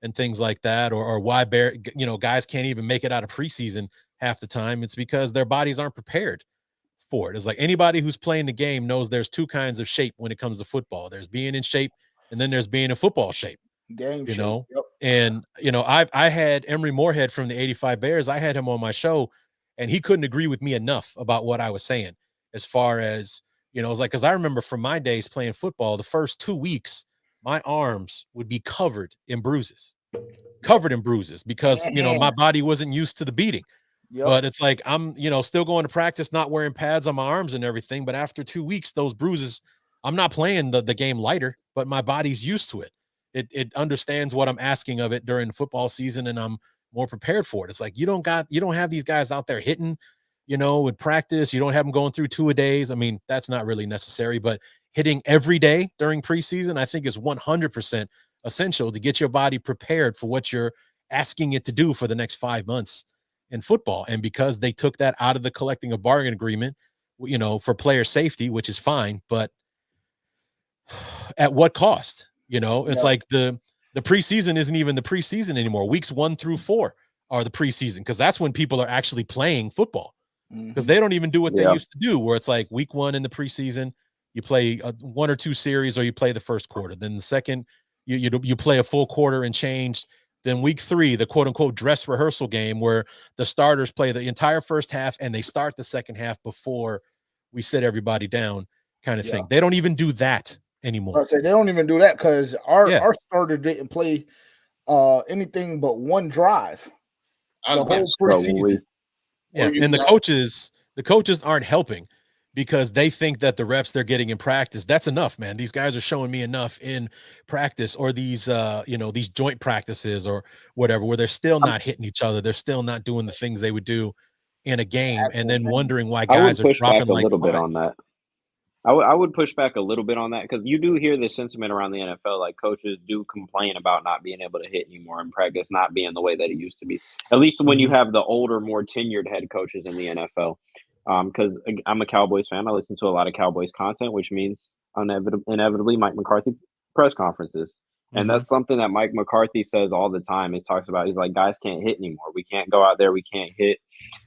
and things like that, or why guys can't even make it out of preseason half the time. It's because their bodies aren't prepared for it. It's like anybody who's playing the game knows there's 2 kinds of shape when it comes to football. There's being in shape, and then there's being in football shape. Game shape. Know? Yep. And you know, I had Emory Moorhead from the 85 Bears. I had him on my show, and he couldn't agree with me enough about what I was saying. As far as, you know, it's like, because I remember from my days playing football, the first 2 weeks, my arms would be covered in bruises because, you know, my body wasn't used to the beating. Yep. But it's like, I'm, you know, still going to practice, not wearing pads on my arms and everything. But after 2 weeks, those bruises, I'm not playing the game lighter, but my body's used to it. It understands what I'm asking of it during the football season, and I'm more prepared for it. It's like, you don't have these guys out there hitting, you know, with practice. You don't have them going through 2-a-days. I mean, that's not really necessary, but hitting every day during preseason, I think is 100% essential to get your body prepared for what you're asking it to do for the next 5 months in football. And because they took that out of the collecting a bargain agreement, you know, for player safety, which is fine, but at what cost? You know, it's like the preseason isn't even the preseason anymore. Weeks 1 through 4 are the preseason, because that's when people are actually playing football, because they don't even do what they used to do, where it's like week 1 in the preseason, you play 1 or 2 series, or you play the first quarter. Then the second, you play a full quarter and change. Then week 3, the quote unquote dress rehearsal game, where the starters play the entire first half and they start the second half before we sit everybody down, kind of thing. They don't even do that anymore. I'd say they don't even do that because our starter didn't play anything but 1 drive the whole preseason. Yeah, and the coaches aren't helping, because they think that the reps they're getting in practice, that's enough, man. These guys are showing me enough in practice, or these these joint practices or whatever, where they're still not hitting each other. They're still not doing the things they would do in a game. Absolutely. And then wondering why guys are dropping like a little bit on that. I would push back a little bit on that, because you do hear this sentiment around the NFL. Like, coaches do complain about not being able to hit anymore in practice, not being the way that it used to be, at least when you have the older, more tenured head coaches in the NFL. Because I'm a Cowboys fan. I listen to a lot of Cowboys content, which means inevitably Mike McCarthy press conferences. And that's something that Mike McCarthy says all the time. He talks about, he's like, guys can't hit anymore. We can't go out there. We can't hit.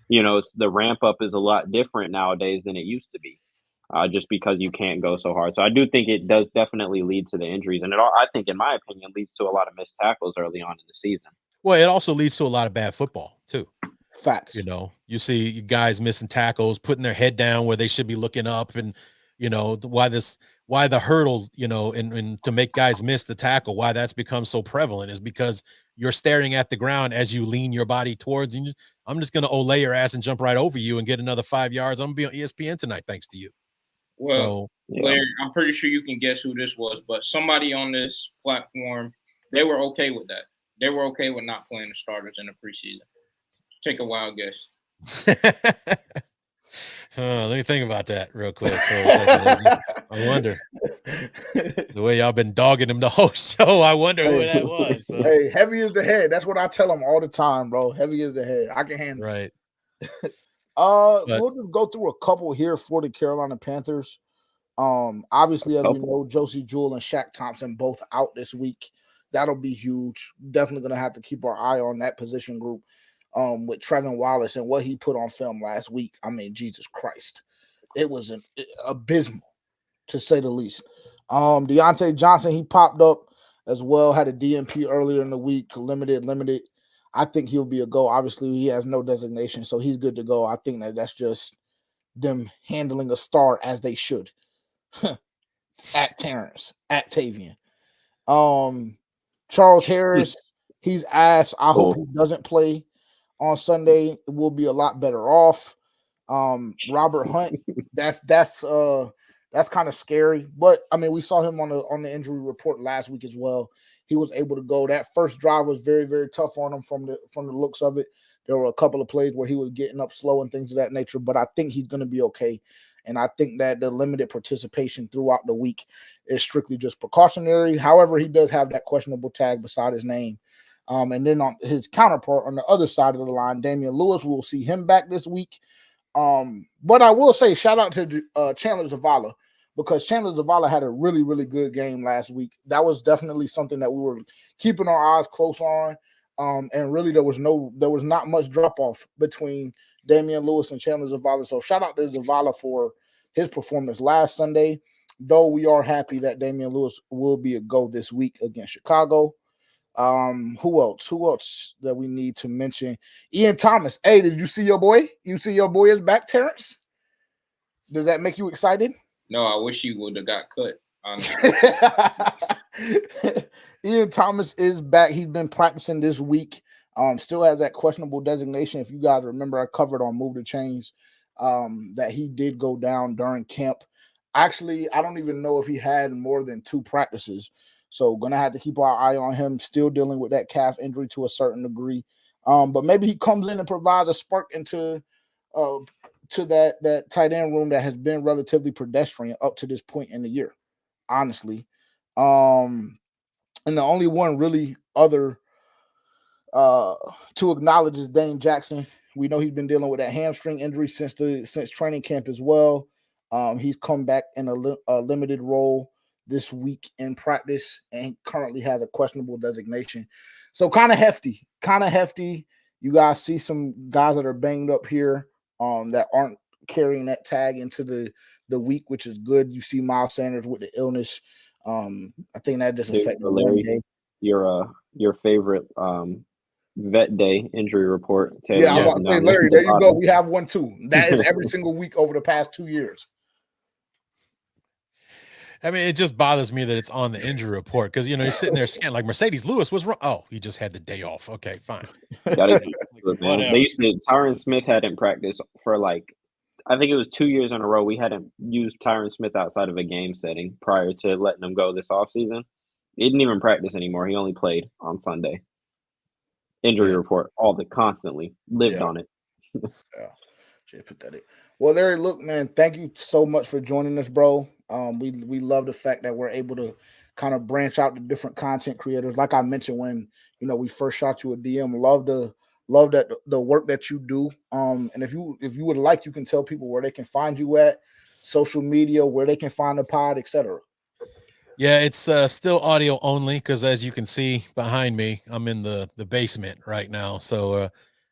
You know, the ramp up is a lot different nowadays than it used to be. just because you can't go so hard. So I do think it does definitely lead to the injuries, and I think, in my opinion, leads to a lot of missed tackles early on in the season. Well, it also leads to a lot of bad football too. Facts. You know, you see guys missing tackles, putting their head down where they should be looking up, and you know why the hurdle, you know, and to make guys miss the tackle, why that's become so prevalent is because you're staring at the ground as you lean your body towards, and I'm just gonna olay your ass and jump right over you and get another 5 yards. I'm gonna be on ESPN tonight thanks to you. Well, so, Larry, I'm pretty sure you can guess who this was, but somebody on this platform, they were okay with that. They were okay with not playing the starters in the preseason. Take a wild guess. Let me think about that real quick for a second. I wonder. The way y'all been dogging him the whole show, I wonder who that was. So. Hey, heavy is the head. That's what I tell them all the time, bro. Heavy is the head. I can handle it. We'll just go through a couple here for the Carolina Panthers. Obviously, as we know, Josie Jewell and Shaq Thompson both out this week. That'll be huge. Definitely going to have to keep our eye on that position group with Trevin Wallace and what he put on film last week. I mean, Jesus Christ. It was abysmal, to say the least. Deontay Johnson, he popped up as well, had a DNP earlier in the week, limited. I think he'll be a go. Obviously, he has no designation, so he's good to go. I think that's just them handling a star as they should. At Terrence, at Tavian. Charles Harris, he's ass. I hope he doesn't play on Sunday. We'll be a lot better off. Robert Hunt, that's kind of scary. But I mean, we saw him on the injury report last week as well. He was able to go. That first drive was very, very tough on him from the looks of it. There were a couple of plays where he was getting up slow and things of that nature, but I think he's going to be okay. And I think that the limited participation throughout the week is strictly just precautionary. However, he does have that questionable tag beside his name. And then on his counterpart on the other side of the line, Damian Lewis, we'll see him back this week. But I will say shout out to Chandler Zavala, because Chandler Zavala had a really, really good game last week. That was definitely something that we were keeping our eyes close on. And really there was not much drop off between Damian Lewis and Chandler Zavala. So shout out to Zavala for his performance last Sunday, though we are happy that Damian Lewis will be a go this week against Chicago. Who else that we need to mention? Ian Thomas. Hey, did you see your boy? You see your boy is back, Terrence? Does that make you excited? No, I wish he would have got cut. Ian Thomas is back. He's been practicing this week. Still has that questionable designation. If you guys remember, I covered on Move the Chains that he did go down during camp. Actually, I don't even know if he had more than 2 practices. So gonna have to keep our eye on him. Still dealing with that calf injury to a certain degree. But maybe he comes in and provides a spark into to that tight end room that has been relatively pedestrian up to this point in the year, honestly. And the only one really other to acknowledge is Dane Jackson. We know he's been dealing with that hamstring injury since training camp as well. He's come back in a limited role this week in practice and currently has a questionable designation. So kind of hefty. You guys see some guys that are banged up here that aren't carrying that tag into the week, which is good. You see Miles Sanders with the illness. I think that just affected Larry, your favorite vet day injury report. Yeah, I'm about to say, Larry, there you go. We have one too. That is every single week over the past 2 years. I mean, it just bothers me that it's on the injury report because, you're sitting there scanning like Mercedes Lewis was wrong. Oh, he just had the day off. Okay, fine. Tyron Smith hadn't practiced for I think it was 2 years in a row. We hadn't used Tyron Smith outside of a game setting prior to letting him go this offseason. He didn't even practice anymore. He only played on Sunday. Injury report, constantly lived on it. Just pathetic. Well, Larry, look, man, thank you so much for joining us, bro. We love the fact that we're able to kind of branch out to different content creators. Like I mentioned when we first shot you a DM. Love that the work that you do. And if you would like, you can tell people where they can find you at social media, where they can find the pod, etc. Yeah, it's still audio only because, as you can see behind me, I'm in the basement right now. So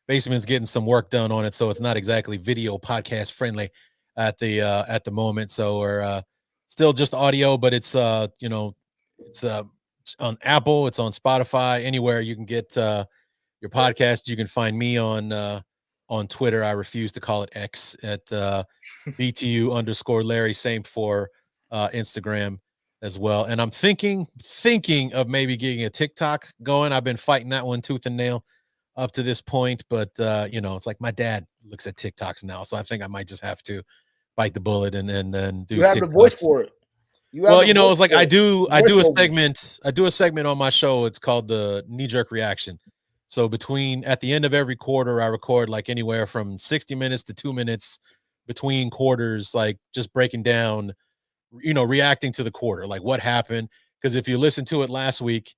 basement's getting some work done on it, so it's not exactly video podcast friendly. at the moment. So we're still just audio, but it's it's on Apple, it's on Spotify, anywhere you can get your podcast. You can find me on Twitter. I refuse to call it X at BTU_Larry. Same for Instagram as well. And I'm thinking of maybe getting a TikTok going. I've been fighting that one tooth and nail up to this point, but it's like my dad looks at TikToks now, so I think I might just have to bite the bullet and do. You have TikToks. the voice for it. It's like I do a segment on my show. It's called the Knee Jerk Reaction. So at the end of every quarter, I record like anywhere from 60 minutes to 2 minutes between quarters, like just breaking down, reacting to the quarter, like what happened. Because if you listen to it last week,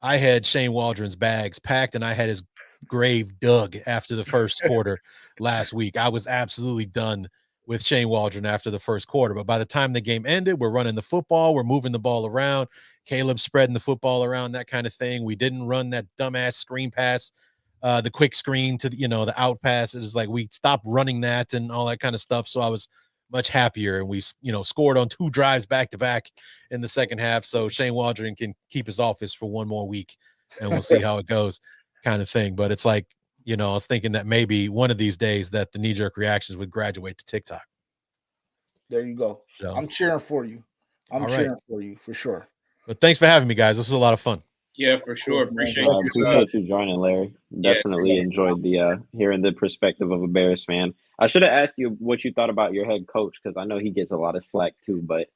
I had Shane Waldron's bags packed and I had his grave dug after the first quarter last week. I was absolutely done with Shane Waldron after the first quarter. But by the time the game ended, we're running the football, we're moving the ball around, Caleb spreading the football around, that kind of thing. We didn't run that dumbass screen pass, the quick screen to the out pass. It was like we stopped running that and all that kind of stuff. So I was much happier, and we scored on 2 drives back to back in the second half. So Shane Waldron can keep his office for one more week, and we'll see how it goes, kind of thing. But it's like, I was thinking that maybe one of these days that the knee-jerk reactions would graduate to TikTok. There you go. So, I'm cheering for you. I'm cheering for you for sure. But thanks for having me, guys. This was a lot of fun. Yeah, for sure. Appreciate you joining, Larry. Definitely enjoyed the hearing the perspective of a Bears fan. I should have asked you what you thought about your head coach, because I know he gets a lot of flack too. But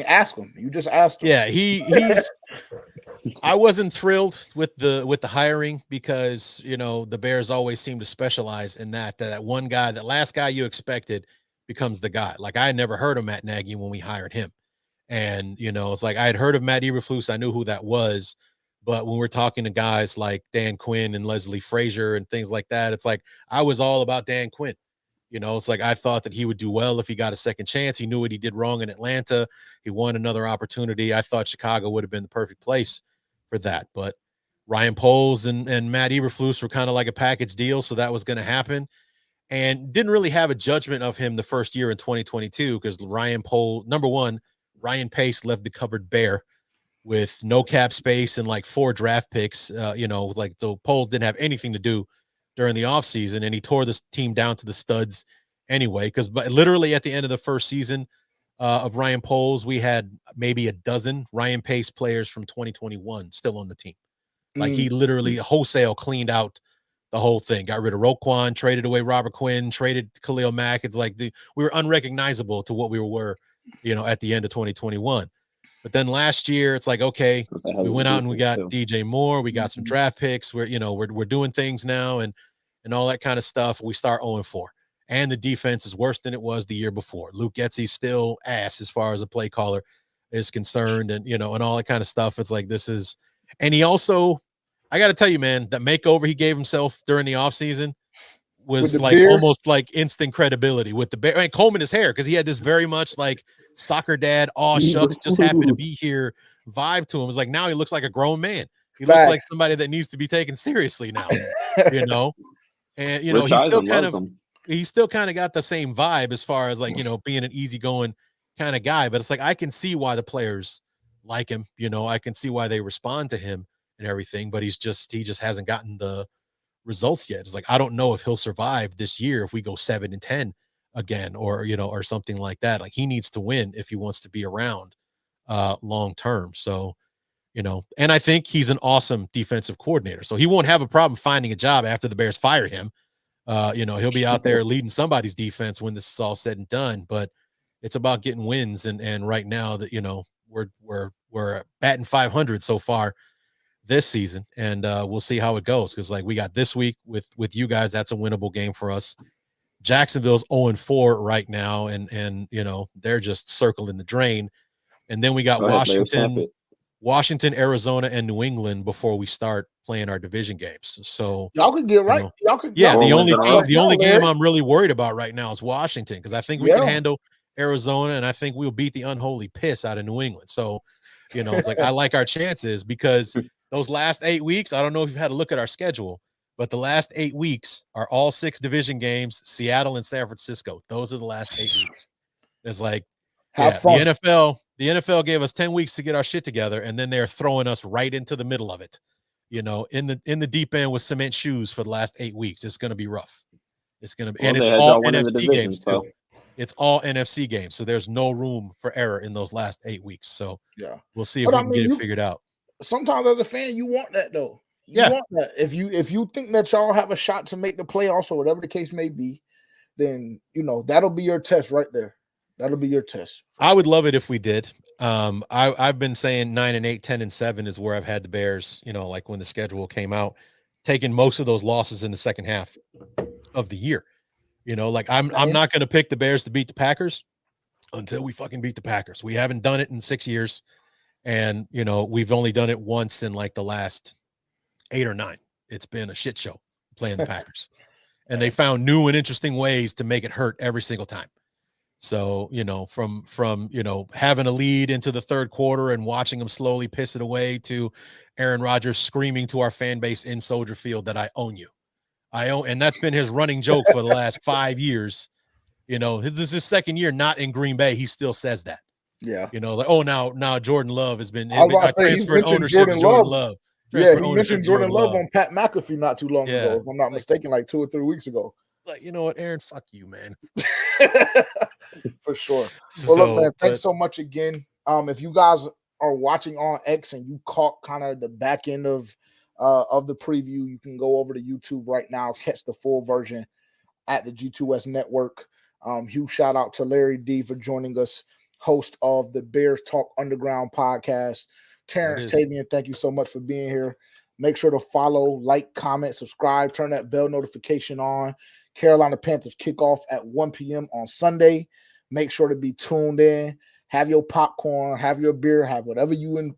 ask him. You just asked him. Yeah, he's. I wasn't thrilled with the hiring because the Bears always seem to specialize in that one guy, that last guy you expected becomes the guy. Like I had never heard of Matt Nagy when we hired him. And, it's like I had heard of Matt Eberflus. I knew who that was. But when we're talking to guys like Dan Quinn and Leslie Frazier and things like that, it's like I was all about Dan Quinn. It's like I thought that he would do well if he got a second chance. He knew what he did wrong in Atlanta. He won another opportunity. I thought Chicago would have been the perfect place for that. But Ryan Poles and Matt Eberflus were kind of like a package deal. So that was going to happen. And didn't really have a judgment of him the first year in 2022 because Ryan Poles, number one, Ryan Pace left the cupboard bare with no cap space and like 4 draft picks, so Poles didn't have anything to do during the offseason, and he tore this team down to the studs anyway, because literally at the end of the first season of Ryan Poles, we had maybe a dozen Ryan Pace players from 2021 still on the team. Like he literally wholesale cleaned out the whole thing, got rid of Roquan, traded away Robert Quinn, traded Khalil Mack. It's like we were unrecognizable to what we were at the end of 2021. But then last year, it's like, okay, we went out and we got DJ Moore, we got some draft picks. We're doing things now and all that kind of stuff. We start 0-4, and the defense is worse than it was the year before. Luke Getsy's still ass as far as a play caller is concerned, and and all that kind of stuff. It's like this is, and he also, I got to tell you, man, that makeover he gave himself during the offseason was like beard, almost like instant credibility with the bear. I mean, combing his hair because he had this very much like soccer dad, aw shucks, just happy to be here vibe to him. It was like now he looks like a grown man. He looks like somebody that needs to be taken seriously now, And he's still kind of got the same vibe as far as like being an easygoing kind of guy. But it's like I can see why the players like him. I can see why they respond to him and everything. But he just hasn't gotten the results yet. It's like I don't know if he'll survive this year if we go 7-10 again, or or something like that. Like he needs to win if he wants to be around long term. So and I think he's an awesome defensive coordinator, so he won't have a problem finding a job after the Bears fire him. He'll be out there leading somebody's defense when this is all said and done. But it's about getting wins, and right now that we're batting 500 so far this season, and we'll see how it goes, because like we got this week with you guys, that's a winnable game for us. Jacksonville's 0-4 right now, and they're just circling the drain. And then we got Washington, Arizona, and New England before we start playing our division games. So y'all could get right. Y'all could. Yeah, the only game I'm really worried about right now is Washington, because I think we can handle Arizona, and I think we'll beat the unholy piss out of New England. So it's like I like our chances, because those last 8 weeks, I don't know if you've had a look at our schedule, But the last 8 weeks are all 6 division games, Seattle and San Francisco. Those are the last 8 weeks. It's like, Have fun. The NFL gave us 10 weeks to get our shit together, and then they're throwing us right into the middle of it. In the deep end with cement shoes for the last 8 weeks. It's going to be rough. It's going to be, and it's all NFC games too. It's all NFC games, so there's no room for error in those last 8 weeks. So yeah, we'll see if we can get it figured out. Sometimes as a fan, you want that though. You want that. If you think that y'all have a shot to make the playoffs or whatever the case may be, then that'll be your test right there. That'll be your test. I would love it if we did. I've been saying 9-8, 10-7 is where I've had the Bears, like when the schedule came out, taking most of those losses in the second half of the year. Like I'm not going to pick the Bears to beat the Packers until we fucking beat the Packers. We haven't done it in 6 years. And, we've only done it once in like the last 8 or 9. It's been a shit show playing the Packers. And they found new and interesting ways to make it hurt every single time. So, from having a lead into the third quarter and watching them slowly piss it away to Aaron Rodgers screaming to our fan base in Soldier Field that I own you. And that's been his running joke for the last 5 years. This is his second year not in Green Bay. He still says that. Yeah. Now Jordan Love has been transferred ownership to Jordan Love. Yeah, he mentioned Jordan Love on Pat McAfee not too long ago, if I'm not mistaken, like 2 or 3 weeks ago. It's like, you know what, Aaron, fuck you, man. For sure. Well, look, man, thanks so much again. If you guys are watching on X and you caught kind of the back end of the preview, you can go over to YouTube right now, catch the full version at the G2S Network. Huge shout out to Larry D for joining us, host of the Bears Talk Underground podcast. Terrence Tavian, thank you so much for being here. Make sure to follow, like, comment, subscribe, turn that bell notification on. Carolina Panthers kickoff at 1 p.m. on Sunday. Make sure to be tuned in. Have your popcorn, have your beer, have whatever you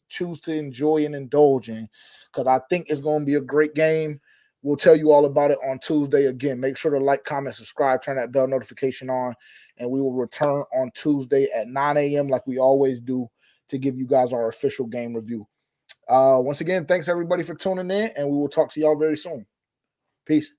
choose to enjoy and indulge in, because I think it's going to be a great game. We'll tell you all about it on Tuesday. Again, make sure to like, comment, subscribe, turn that bell notification on, and we will return on Tuesday at 9 a.m. like we always do to give you guys our official game review. Once again, thanks everybody for tuning in, and we will talk to y'all very soon. Peace.